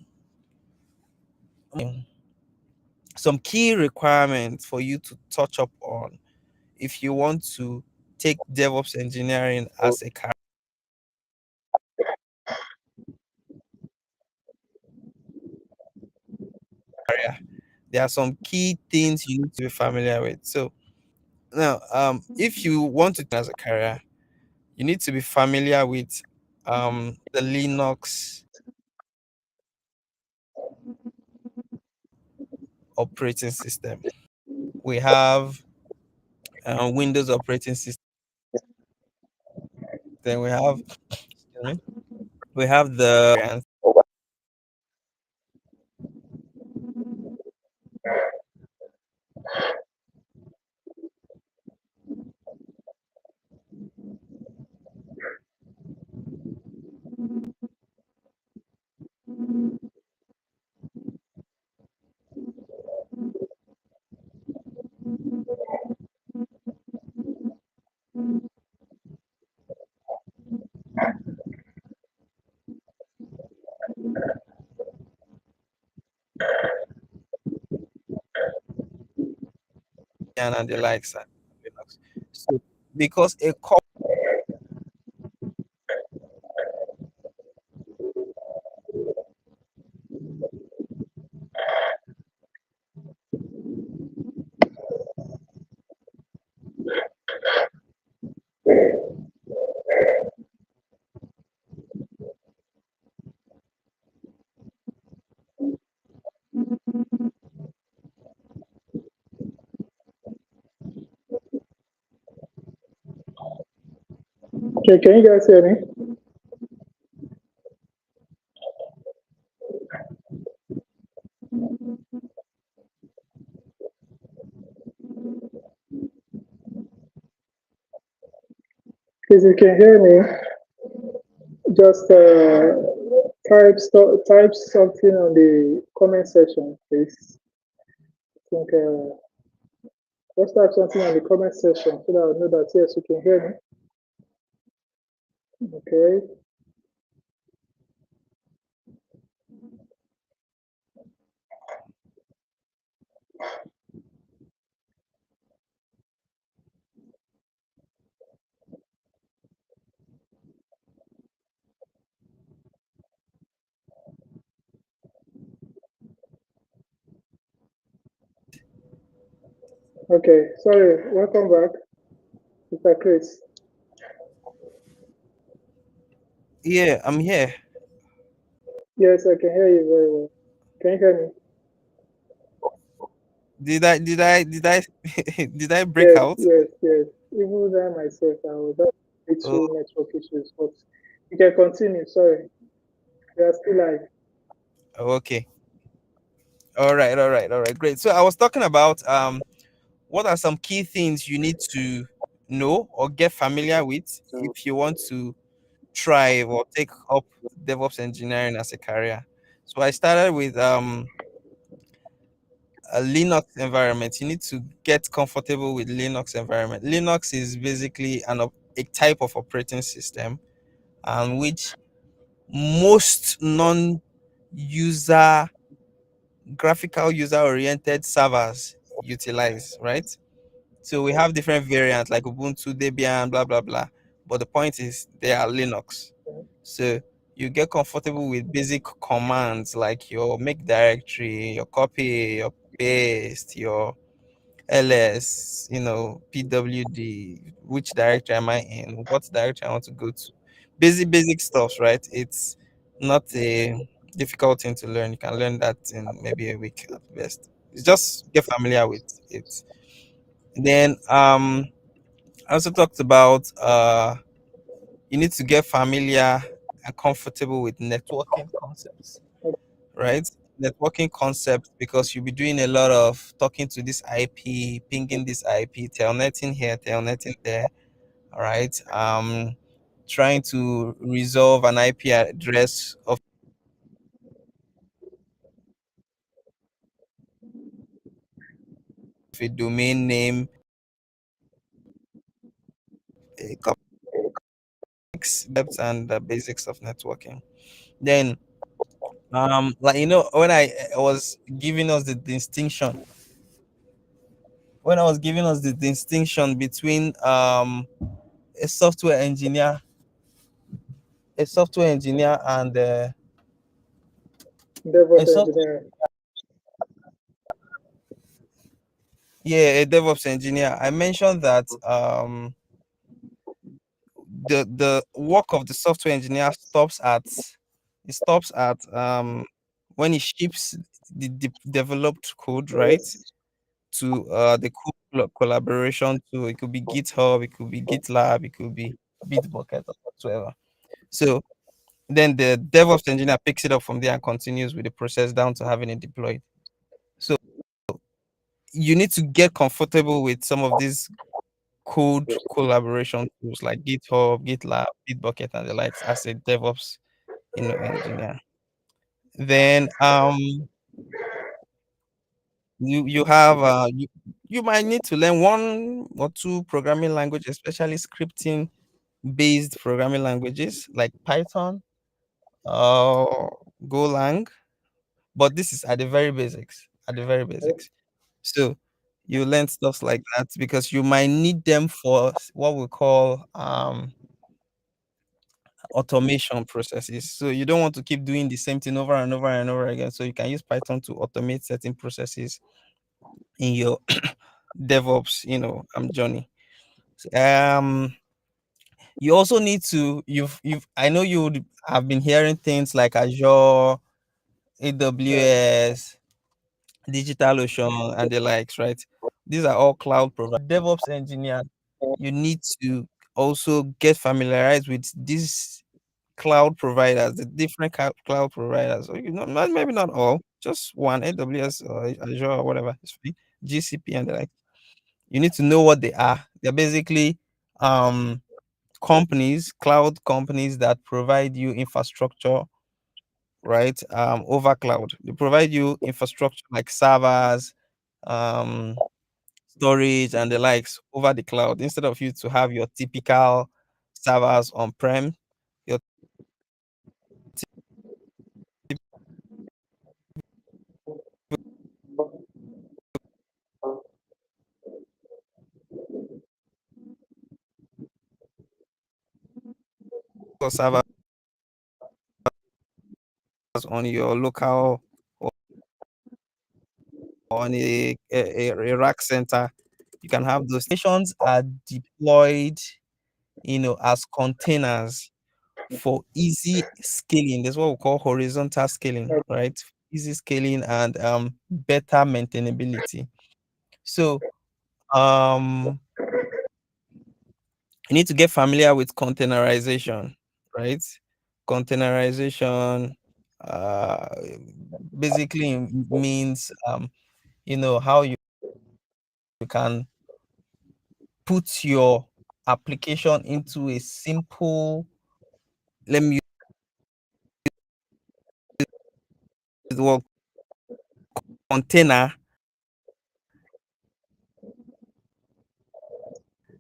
key requirements for you to touch up on if you want to take DevOps engineering as a career. There are some key things you need to be familiar with. So now, if you want to as a career, you need to be familiar with the Linux operating system. We have Windows operating system. Then excuse me, we have the and the likes and Linux. So because a core Okay, can you guys hear me? If you can hear me, just type something on the comment section, please. I think just type something on the comment section so that I know that yes, you can hear me. Okay. Okay, sorry. Welcome back, Mr. Chris. Yeah, I'm here. Yes, I can hear you very well. Can you hear me? Did I did I break Yes, out? yes, yes. Even I myself, I was having Oh, little network issues, but you can continue. Sorry, we are still live. okay. All right. Great. So I was talking about what are some key things you need to know or get familiar with if you want to try or take up DevOps engineering as a career. So I started with a Linux environment. You need to get comfortable with Linux environment. Linux is basically a type of operating system, which most non-user graphical user oriented servers utilize, right? So we have different variants like Ubuntu, Debian, blah blah blah. But the point is they are Linux. So you get comfortable with basic commands like your make directory, your copy, your paste, your ls, pwd, which directory am I in, what directory I want to go to. Basic stuff, right? It's not a difficult thing to learn. You can learn that in maybe a week at best. It's just get familiar with it. Then I also talked about you need to get familiar and comfortable with networking concepts, right? Networking concepts, because you'll be doing a lot of talking to this IP, pinging this IP, telnetting here, telnetting there, all right? Trying to resolve an IP address of a domain name, a complex depth and the basics of networking. Then, like when I was giving us the distinction, when I was giving us the distinction between a software engineer, and a DevOps software engineering. yeah, a DevOps engineer. I mentioned that the work of the software engineer stops at when he ships the developed code, right, Yes. to the collaboration tool. It could be GitHub, it could be GitLab, it could be Bitbucket or whatsoever. So then the DevOps engineer picks it up from there and continues with the process down to having it deployed. So you need to get comfortable with some of these code collaboration tools like GitHub, GitLab, Bitbucket, and the likes as a DevOps, engineer. Then you have you might need to learn one or two programming language, especially scripting based programming languages like Python or Golang. But this is at the very basics. At the very basics. So you learn stuff like that because you might need them for what we call automation processes. So you don't want to keep doing the same thing over and over and over again. So you can use Python to automate certain processes in your DevOps, journey. Um, you also need to I know you would have been hearing things like Azure, Yeah. AWS, DigitalOcean, and the likes, right? These are all cloud providers. DevOps engineer, you need to also get familiarized with these cloud providers, the different cloud providers. Or, maybe not all, just one, AWS or Azure or whatever, it's free, GCP and the like. You need to know what they are. They're basically um, cloud companies that provide you infrastructure, right? Over cloud. They provide you infrastructure like servers, um, storage, and the likes over the cloud instead of you to have your typical servers on prem. Your typical servers on your local or on a rack center. You can have those stations are deployed, as containers for easy scaling. That's what we call horizontal scaling, right? Easy scaling and better maintainability. So um you need to get familiar with containerization, right? Containerization uh basically means how you can put your application into a simple, let me use the word container,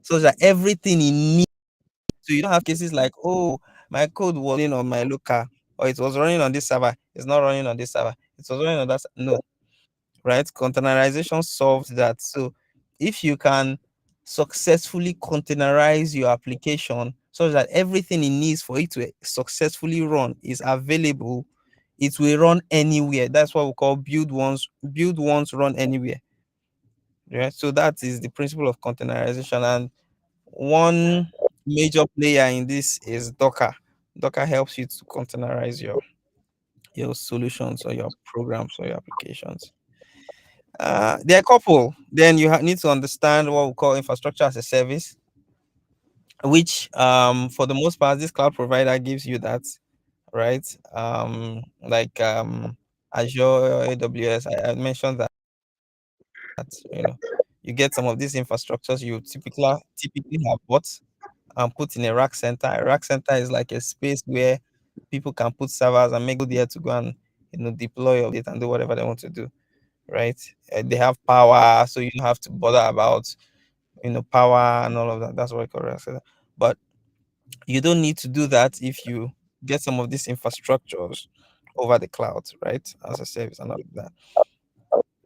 so that everything it needs. So you don't have cases like, oh, my code was running on my local, or it was running on this server, it's not running on this server, it was running on that. No, right? Containerization solves that. So if you can successfully containerize your application so that everything it needs for it to successfully run is available, it will run anywhere. That's what we call build once, run anywhere. Yeah. So that is the principle of containerization. And one major player in this is Docker. Docker helps you to containerize your solutions or your programs or your applications. There are a couple. Then you need to understand what we call infrastructure as a service, which for the most part this cloud provider gives you that, right? Like Azure, AWS. I mentioned that, you know you get some of these infrastructures you typically have bought and put in a rack center. A rack center is like a space where people can put servers and make go there to go and deploy it and do whatever they want to do, right? They have power, so you don't have to bother about power and all of that. That's what I call rack center. But you don't need to do that if you get some of these infrastructures over the cloud, right? As a service and all of that.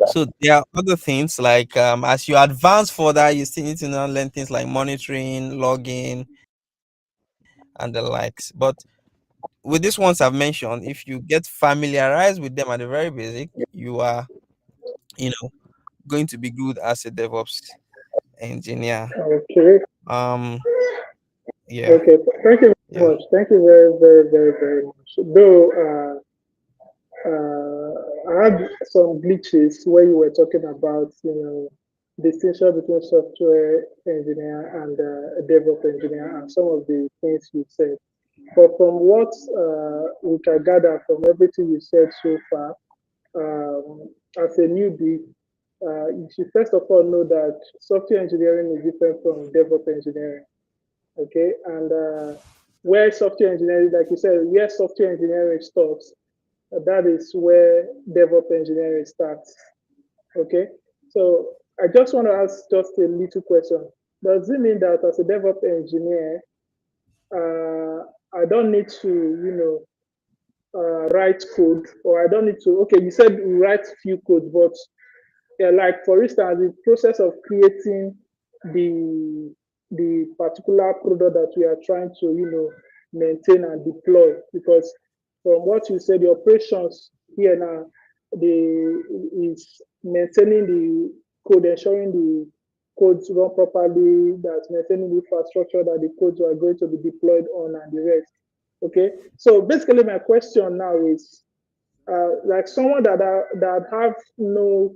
So there are other things like as you advance further, you still need to now learn things like monitoring, logging, and the likes. But with these ones I've mentioned, if you get familiarized with them at the very basic, you are, you know, going to be good as a DevOps engineer. Okay. Um, yeah, Okay. Thank you very yeah. much. Thank you very, very, very, very much. Though I had some glitches where you were talking about, distinction between software engineer and DevOps engineer and some of the things you said. But from what we can gather from everything you said so far, as a newbie, you should first of all know that software engineering is different from DevOps engineering. Okay, and where software engineering, like you said, where software engineering stops, that is where DevOps engineering starts. Okay, so I just want to ask just a little question. Does it mean that as a DevOps engineer, I don't need to, write code, or I don't need to? Okay, you said you write few code, but yeah, like for instance, the process of creating the the particular product that we are trying to, maintain and deploy. Because from what you said, the operations here now, the is maintaining the code, ensuring the codes run properly, that's maintaining the infrastructure that the codes are going to be deployed on and the rest. Okay, so basically my question now is, like someone that have no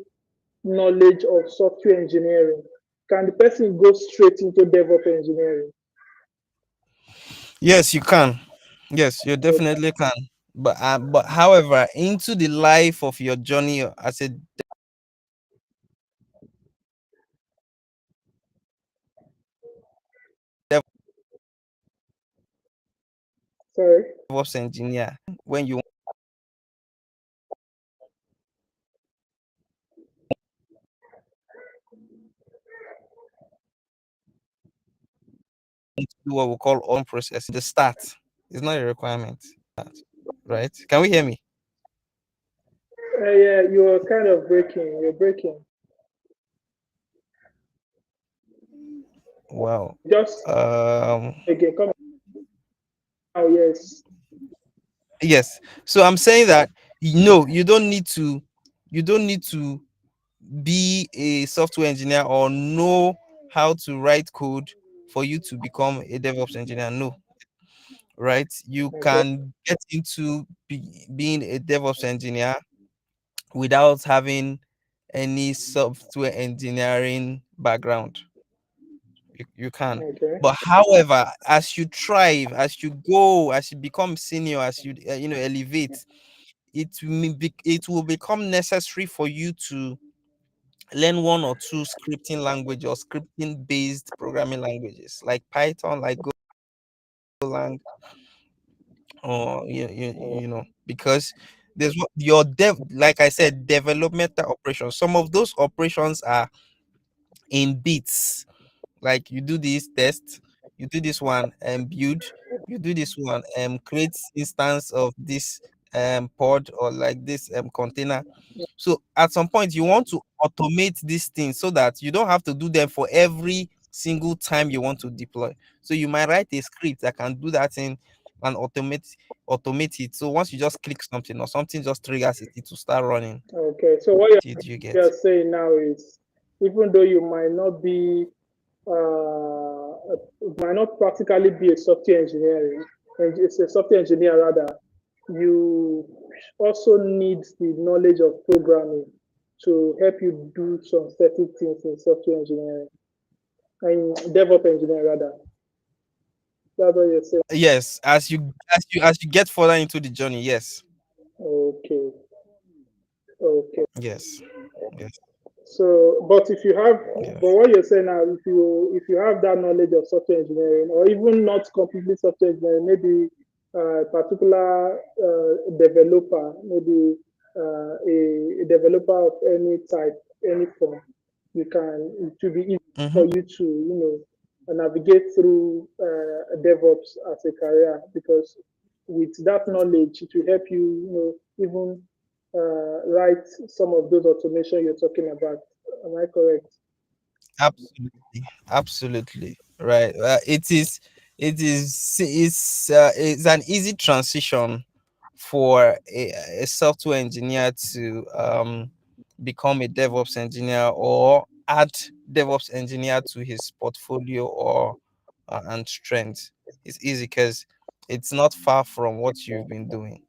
knowledge of software engineering, can the person go straight into DevOps engineering? Yes, you can. Yes, you definitely can. But however, into the life of your journey as a Sorry. DevOps engineer, when you want to do what we call on process, the start is not a requirement, right? Can we hear me? Yeah, you're kind of breaking. You're breaking. Wow. Just Um. again, come now. Yes. Yes. So I'm saying that no, you don't need to. You don't need to be a software engineer or know how to write code for you to become a DevOps engineer. No, right? You Okay. can get into being a DevOps engineer without having any software engineering background. You can. Okay. But however, as you thrive, as you go, as you become senior, as you elevate, it will become necessary for you to learn one or two scripting language or scripting based programming languages like Python, like Golang, or because there's your like I said, developmental operations. Some of those operations are in bits. Like you do this test, you do this one and build, you do this one and create instance of this pod or like this container. So at some point you want to automate these things so that you don't have to do them for every single time you want to deploy. So you might write a script that can do that thing and automate it. So once you just click something or something just triggers it, it will start running. Okay. So what Did you you're get? saying now is, even though you might not be, might not practically be a software engineering, and it's a software engineer rather, you also need the knowledge of programming to help you do some certain things in software engineering, and DevOps engineering rather. That's what you're saying. Yes, as you get further into the journey, yes. Okay. Okay. Yes. Yes. So, but if you have, but Yes. what you're saying now, if you have that knowledge of software engineering, or even not completely software engineering, maybe a particular developer, maybe a developer of any type, any form, it will be easy Mm-hmm. for you to, navigate through DevOps as a career, because with that knowledge, it will help you, even write some of those automation you're talking about. Am I correct? Absolutely. Absolutely. Right. It's an easy transition for a software engineer to become a DevOps engineer or add DevOps engineer to his portfolio or and strength. It's easy because it's not far from what you've been doing,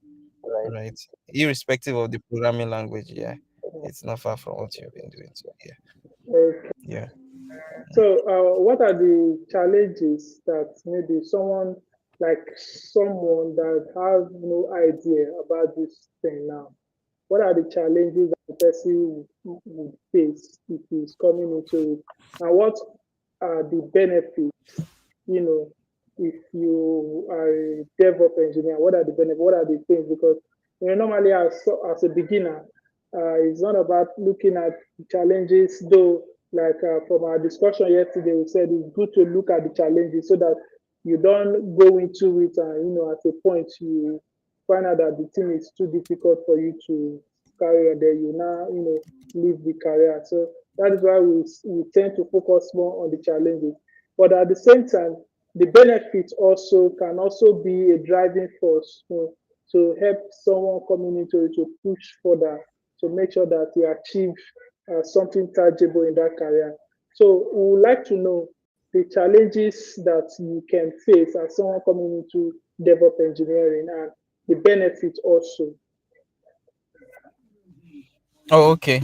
right? Irrespective of the programming language, yeah, it's not far from what you've been doing. So yeah, Okay. yeah. So, what are the challenges that maybe someone that has no idea about this thing now? What are the challenges that the person would face if he's coming into it? And what are the benefits, you know, if you are a DevOps engineer? What are the benefits? What are the things? Because, normally as a beginner, it's not about looking at challenges, though, like from our discussion yesterday, we said it's good to look at the challenges so that you don't go into it and, at a point you find out that the thing is too difficult for you to carry on, then you now, leave the career. So that is why we tend to focus more on the challenges. But at the same time, the benefits also can also be a driving force, to help someone coming into it to push further, to make sure that you achieve something tangible in that career. So we would like to know the challenges that you can face as someone coming into DevOps engineering, and the benefits also. Oh, okay.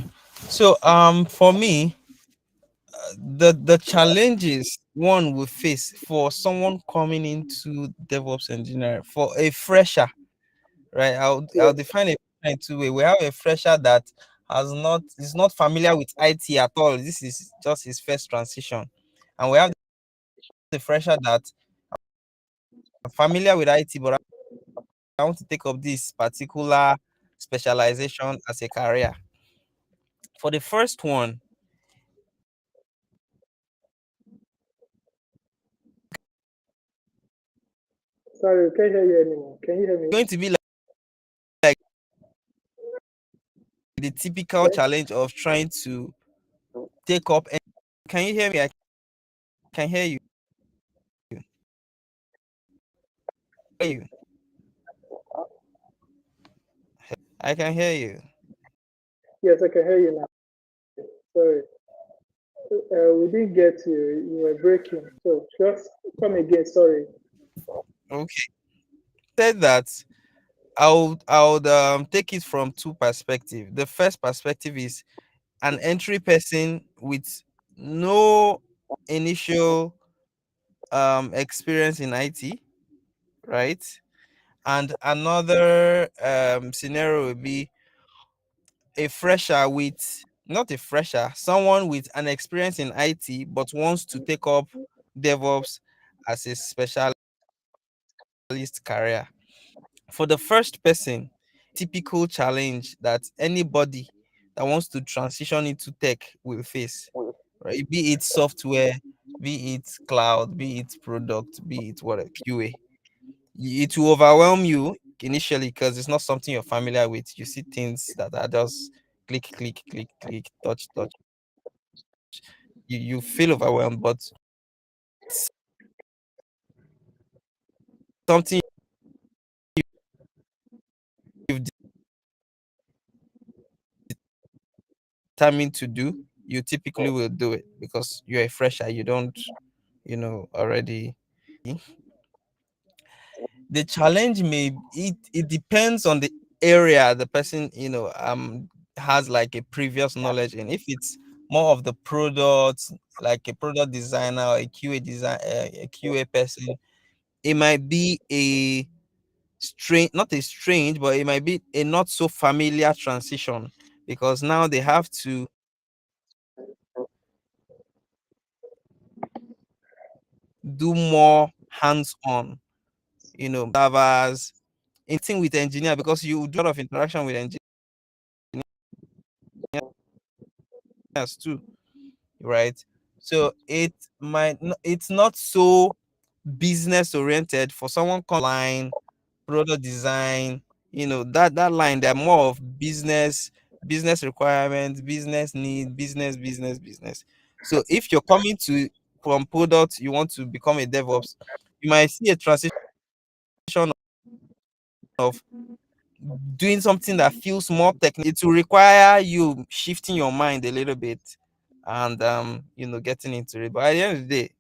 So for me, the challenges one will face for someone coming into DevOps engineer for a fresher, right? I'll Yes. define it in two ways. We have a fresher that has not is not familiar with IT at all. This is just his first transition, and we have the fresher that are familiar with IT, but I want to take up this particular specialization as a career. For the first one, Sorry, can't hear you anymore. Can you hear me? going to be like the typical Okay. challenge of trying to take up. Can you hear me? I can hear you. Hear you. I can hear you. Yes, I can hear you now. Sorry, we didn't get you. You were breaking. So just come again. Sorry. Okay. Said that I would take it from two perspectives. The first perspective is an entry person with no initial experience in IT, right? And another scenario would be a fresher with not a fresher, someone with an experience in IT but wants to take up DevOps as a specialist career. For the first person, typical challenge that anybody that wants to transition into tech will face, right? Be it software, be it cloud, be it product, be it what QA. It will overwhelm you initially because it's not something you're familiar with. You see things that are just click, click, click, click, touch, touch. You feel overwhelmed, but something you've determined to do, you typically will do it because you're a fresher. You don't, already. The challenge it depends on the area the person has like a previous knowledge in. If it's more of the product, like a product designer or a QA person, it might be a strange, not a strange, but it might be a not so familiar transition because now they have to do more hands-on, servers, anything with engineer because you do a lot of interaction with engineers too, right? So it's not so business oriented for someone line product design, that line. They're more of business requirements, business need, business. So if you're coming to from product, you want to become a DevOps, you might see a transition of doing something that feels more technical. It will require you shifting your mind a little bit and getting into it. But at the end of the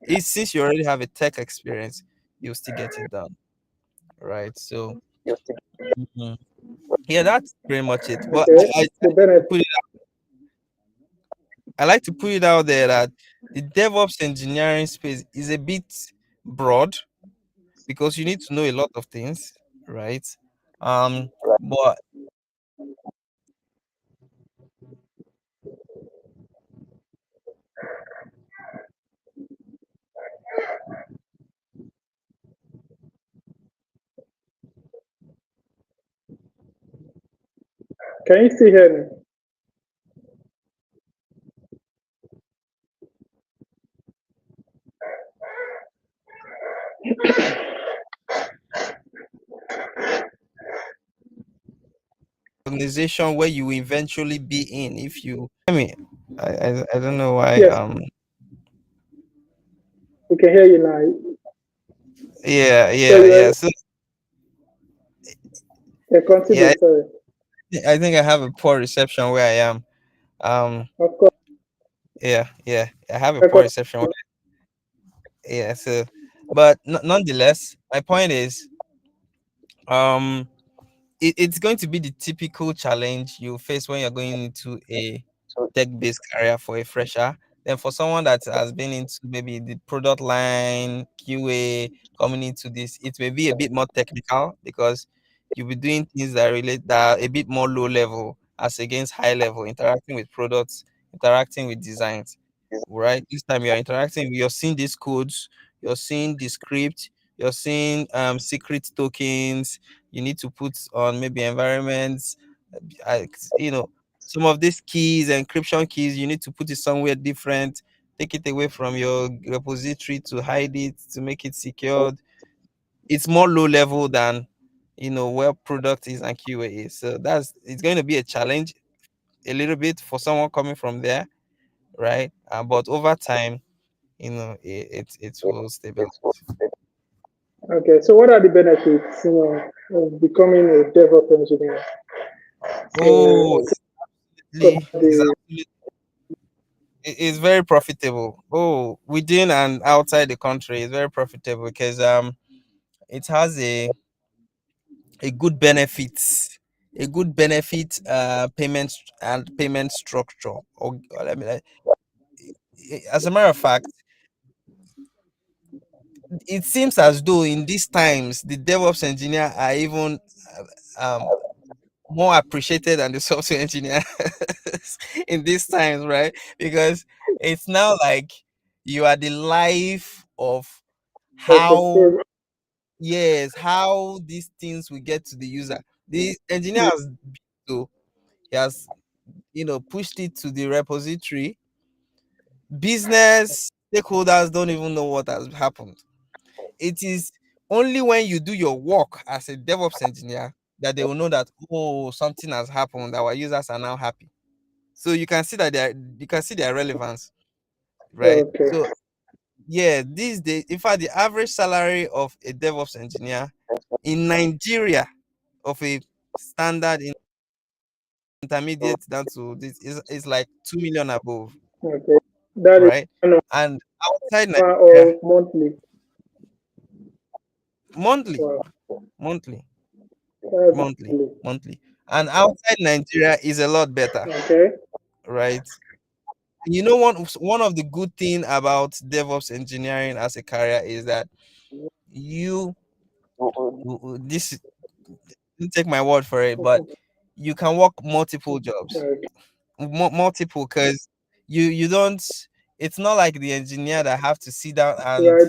day, since you already have a tech experience, you'll still get it done, right? So mhm. Yeah, that's pretty much it. But Okay. The benefit. put it, I like to put it out there that the DevOps engineering space is a bit broad because you need to know a lot of things, right? But Can you still hear me? organization where you will eventually be in if you I mean I don't know why Yes, we can hear you now. yeah, So yeah, you're yeah. So yeah, continue. Sorry. I think I have a poor reception where I am. um Of course. yeah, I have a poor Record. reception yeah. So but nonetheless, my point is um it's going to be the typical challenge you face when you're going into a tech-based career for a fresher. Then for someone that has been into maybe the product line, QA, coming into this, it may be a bit more technical because you'll be doing things that are a bit more low level as against high level, interacting with products, interacting with designs. Right? This time you're interacting, you're seeing these codes, you're seeing the script, you're seeing secret tokens, you need to put on maybe environments, uh, you know some of these keys, encryption keys, you need to put it somewhere different, take it away from your repository to hide it, to make it secured. It's more low level than where product is and QA is. So it's going to be a challenge a little bit for someone coming from there, right? But over time, it will stabilize. Okay. So what are the benefits, of becoming a DevOps engineer? So Oh, talk it's about the absolutely It's very profitable. Oh, within and outside the country, it's very profitable because it has a good benefits, a good benefit payment and payment structure. Or let me as a matter of fact, it seems as though in these times the DevOps engineer are even um more appreciated than the software engineer in these times, right? Because it's now like you are the life of of the how, program. yes, how these things will get to the user. The engineer has to, he has, pushed it to the repository. Business stakeholders don't even know what has happened. It is only when you do your work as a DevOps engineer that they will know that, oh, something has happened, our users are now happy. So you can see that you can see their relevance, right? Okay, So yeah, these days, in fact, the average salary of a DevOps engineer in Nigeria, of a standard intermediate down to this, is like 2 million above, okay. That is right? kind of And outside Nigeria, or monthly. monthly, Wow, monthly, that's monthly, monthly. monthly, and outside Nigeria is a lot better, Okay. right? You know, one of the good thing about DevOps engineering as a career is that you this, don't take my word for it, but you can work multiple jobs, Okay. multiple, because you don't. It's not like the engineer that have to sit down and Right.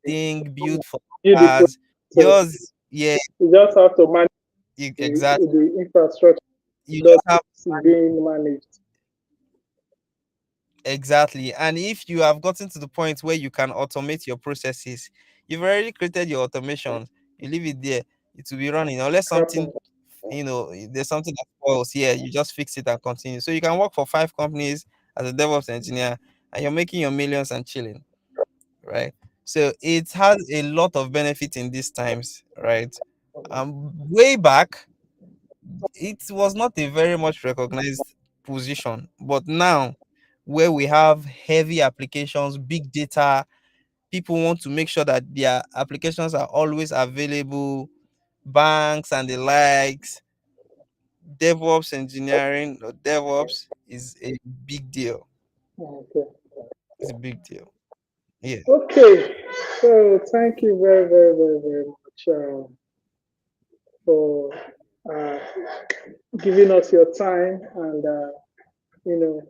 think, build for You the hours. process. Yours, yeah, You just have to manage exactly. the infrastructure You that just have is being managed. exactly. And if you have gotten to the point where you can automate your processes, you've already created your automation. You leave it there. It will be running unless something, Happen. there's something that spoils here, you just fix it and continue. So you can work for 5 companies as a DevOps engineer and you're making your millions and chilling, right? So it has a lot of benefit in these times, right? Way back, it was not a very much recognized position, but now, where we have heavy applications, big data, people want to make sure that their applications are always available, banks and the likes. DevOps engineering or DevOps is a big deal. Okay. It's a big deal. Yeah. Okay. So thank you very, very, very, very much for uh, giving us your time and you know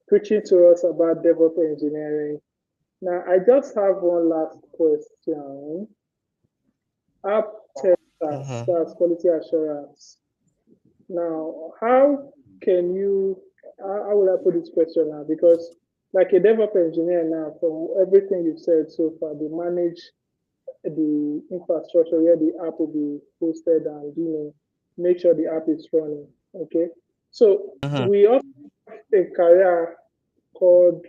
preaching to us about DevOps engineering. Now, I just have one last question. App testers, Mm-hmm. that's quality assurance. Now, how can you, how will I put this question now? Because, like a DevOps engineer now, from everything you've said so far, they manage the infrastructure where the app will be hosted and, make sure the app is running. Okay. So, Mm-hmm. we also have a career called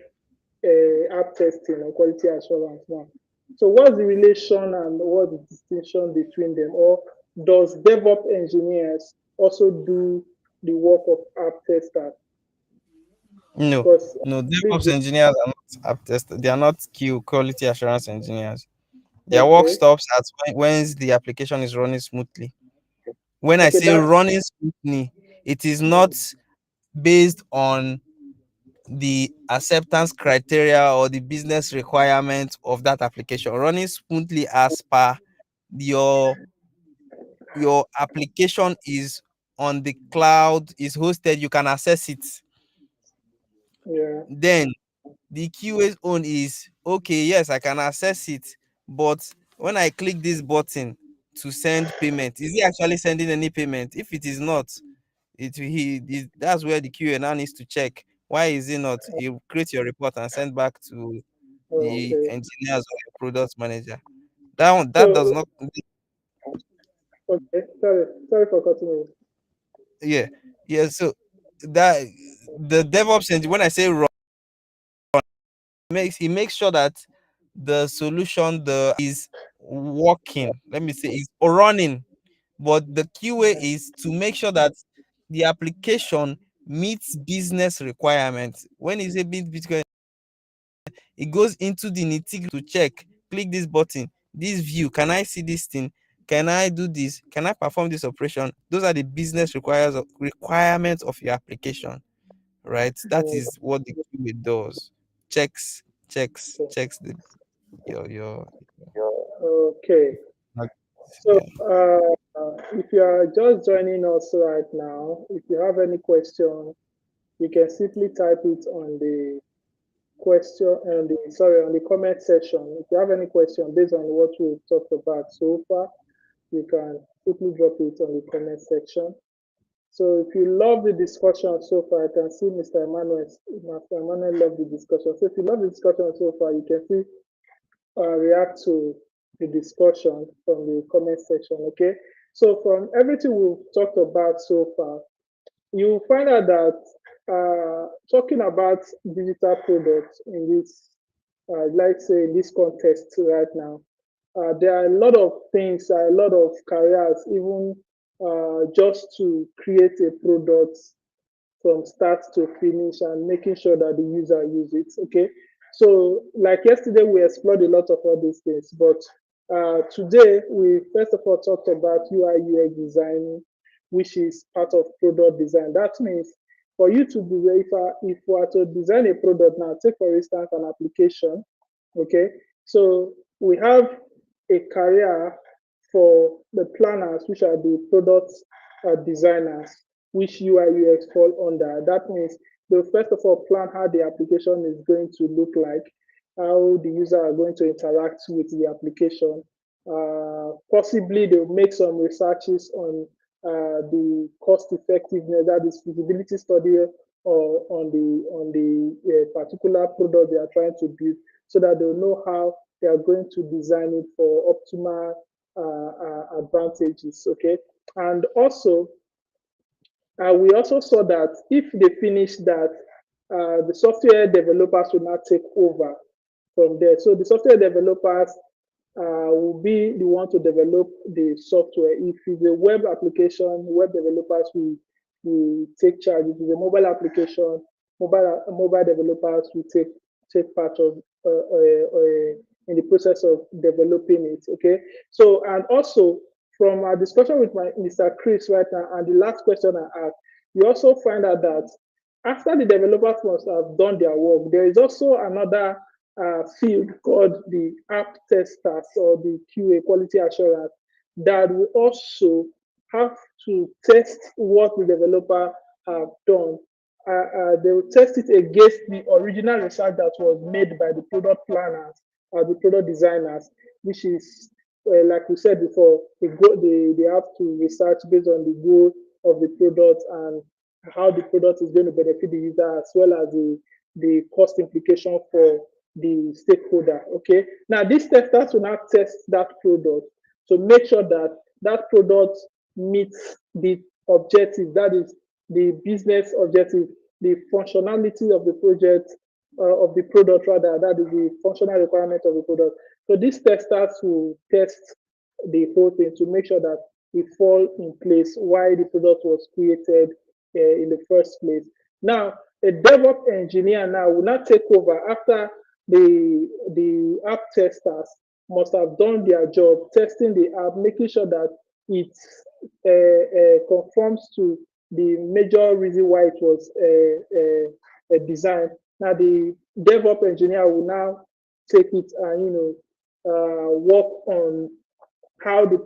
app testing or quality assurance now. So what's the relation and what's the distinction between them? Or does DevOps engineers also do the work of app testers? No, Because no, please, DevOps engineers are not app testers. They are not Q quality assurance engineers. Their work okay, stops at when the application is running smoothly. When I okay, say that's running smoothly, it is not based on the acceptance criteria or the business requirement of that application. Running smoothly as per your your application is on the cloud, is hosted, you can access it. yeah, Then the QA's own is okay, yes, I can access it, but when I click this button to send payment, is he actually sending any payment? If it is not, that's where the QA now needs to check. Why is it not? You create your report and send back to the okay. engineers or your product manager. That one, that does So not, okay, sorry for cutting you. yeah, yeah. So that the DevOps engine, when I say run, he makes sure that the solution the is working. Let me say is running, but the QA is to make sure that the application meets business requirements. When you say meet Bitcoin, it goes into the nitty to check, click this button, this view, can I see this thing? Can I do this? Can I perform this operation? Those are the business requirements of your application, right? That Mm, is what the QA does. Checks, checks, okay. checks the your Okay. So, yeah. if you are just joining us right now, if you have any question, you can simply type it on the on the comment section. If you have any question based on what we've talked about so far, you can simply drop it on the comment section. So if you love the discussion so far, I can see Mr. Emmanuel loved the discussion. So if you love the discussion so far, you can see react to the discussion from the comment section. Okay. So from everything we've talked about so far, you find out that talking about digital products in this, let's say in this context right now, there are a lot of things, a lot of careers, even just to create a product from start to finish and making sure that the user use it. Okay. So like yesterday, we explored a lot of all these things, but today we first of all talked about UI UX design, which is part of product design. That means for you to be if we are to design a product now, take for instance an application. Okay. So we have a career for the planners, which are the product designers, which UI UX fall under. That means they'll first of all plan how the application is going to look like, how the user are going to interact with the application. Possibly they'll make some researches on the cost effectiveness, that is feasibility study, or on the particular product they are trying to build, so that they'll know how they are going to design it for optimal advantages. Okay, and also we also saw that if they finish that, the software developers will now take over from there. So the software developers will be the one to develop the software. If it's a web application, web developers will take charge. If it's a mobile application, mobile developers will take part of in the process of developing it. Okay. So and also from our discussion with Mr. Chris right now and the last question I asked, you also find out that after the developers must have done their work, there is also another field called the app testers or the QA quality assurance that will also have to test what the developer have done. They will test it against the original research that was made by the product planners or the product designers, which is like we said before, they have to research based on the goal of the product and how the product is going to benefit the user, as well as the cost implication for the stakeholder. Okay. Now, these testers will now test that product to make sure that that product meets the objective, that is the business objective, the functionality of the project, of the product rather, that is the functional requirement of the product. So these testers will test the whole thing to make sure that it fall in place why the product was created in the first place. Now, a DevOps engineer now will not take over after the app testers must have done their job testing the app, making sure that it conforms to the major reason why it was designed. Now, the DevOps engineer will now take it and work on how the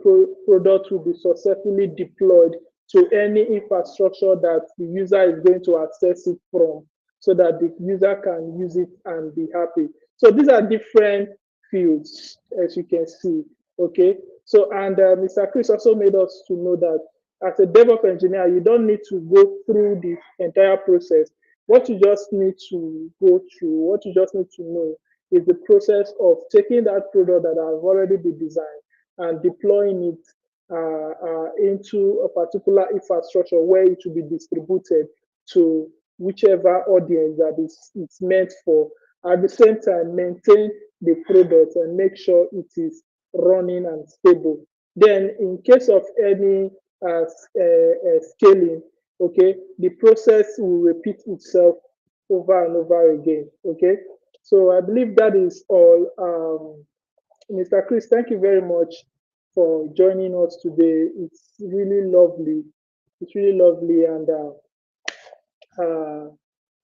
product will be successfully deployed to any infrastructure that the user is going to access it from, so that the user can use it and be happy. So these are different fields, as you can see. Okay. So, and Mr. Chris also made us to know that as a DevOps engineer, you don't need to go through the entire process. What you just need to go through, what you just need to know is the process of taking that product that has already been designed and deploying it into a particular infrastructure where it will be distributed to whichever audience that it's meant for. At the same time, maintain the product and make sure it is running and stable. Then, in case of any scaling, Okay, the process will repeat itself over and over again. Okay, so I believe that is all. Mr. Chris, thank you very much for joining us today. It's really lovely. It's really lovely, and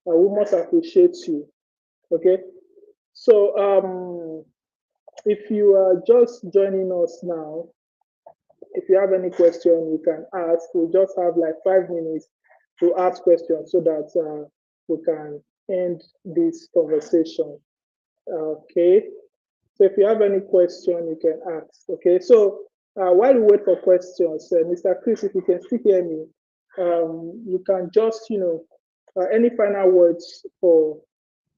we must appreciate you. Okay, so if you are just joining us now, if you have any question, you can ask. We'll just have like 5 minutes to ask questions so that we can end this conversation. Okay. So if you have any question, you can ask. Okay. So while we wait for questions, Mr. Chris, if you can still hear me, you can just, any final words for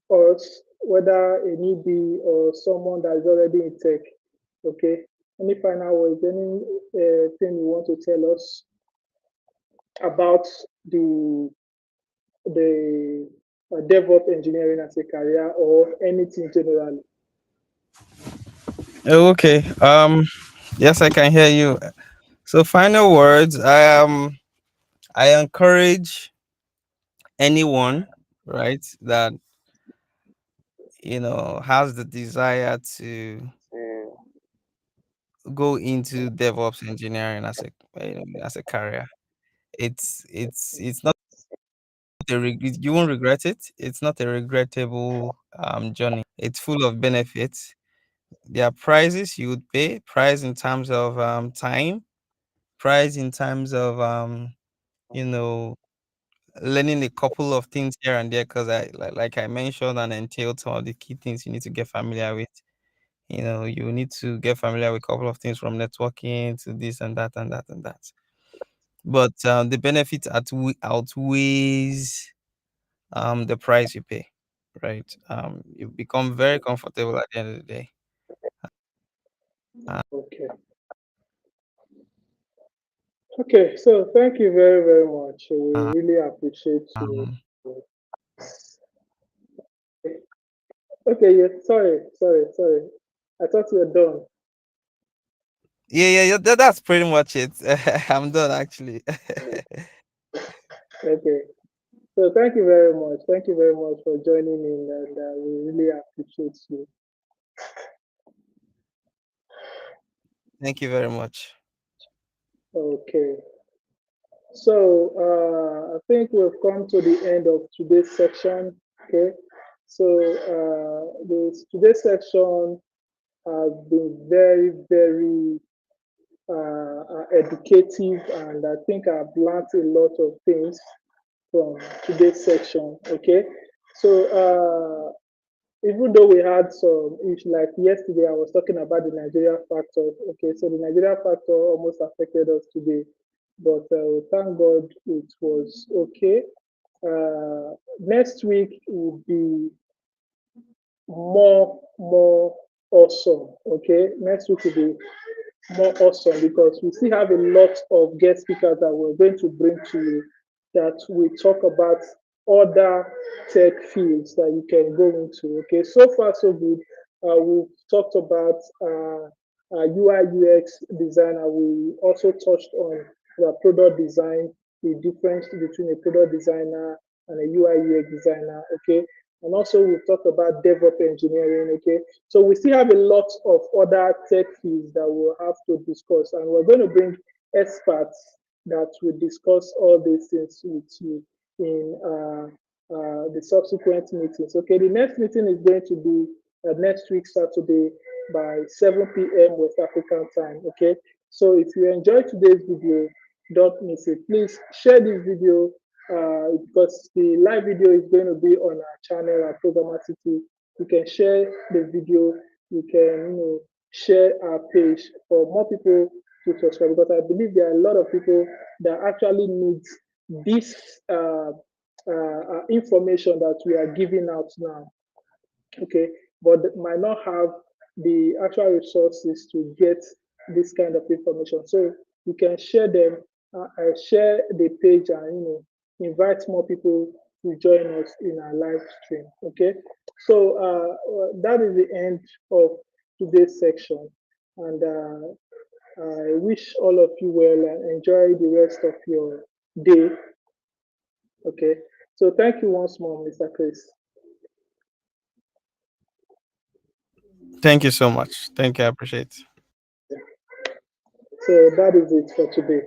us, whether a newbie or someone that is already in tech. Okay. Any final words, anything you want to tell us about the DevOps engineering as a career or anything generally? Oh, okay. Yes, I can hear you. So, final words. I encourage anyone, right, that has the desire to go into DevOps engineering as a career. It's not you won't regret it. It's not a regrettable journey. It's full of benefits. There are prices you would pay, price in terms of time, price in terms of you know learning a couple of things here and there, because like I mentioned and entailed some of the key things you need to get familiar with. You need to get familiar with a couple of things, from networking to this and that and that and that. But the benefit outweighs the price you pay, right? You become very comfortable at the end of the day. Okay. Okay. So thank you very, very much. We really appreciate you. Um, Okay. Yeah. Sorry. I thought you were done. yeah, that's pretty much it. I'm done actually. Okay. So thank you very much. Thank you very much for joining in, and we really appreciate you. Thank you very much. Okay. So I think we've come to the end of today's section. Okay. So this today's section has been very, very educative, and I think I've learned a lot of things from today's section. Okay. So even though we had some issues, like yesterday, I was talking about the Nigeria factor. Okay, so the Nigeria factor almost affected us today, but thank God it was okay. Next week will be more awesome. Okay, next week will be more awesome because we still have a lot of guest speakers that we're going to bring to you that we talk about other tech fields that you can go into. Okay, so far so good. We've talked about UI UX designer. We also touched on the product design, the difference between a product designer and a UI UX designer. Okay, and also we've talked about DevOps engineering. Okay, so we still have a lot of other tech fields that we'll have to discuss, and we're going to bring experts that will discuss all these things with you in the subsequent meetings. Okay, the next meeting is going to be next week, Saturday, by 7 p.m. West African time. Okay, so if you enjoyed today's video, don't miss it. Please share this video because the live video is going to be on our channel, our program City. You can share the video. You can, share our page for more people to subscribe, because I believe there are a lot of people that actually need this information that we are giving out now. Okay, but might not have the actual resources to get this kind of information. So you can share them, share the page, and invite more people to join us in our live stream. Okay, so that is the end of today's section, and I wish all of you well and enjoy the rest of your day. Okay. So thank you once more, Mr. Chris. Thank you so much. Thank you. I appreciate it. So that is it for today.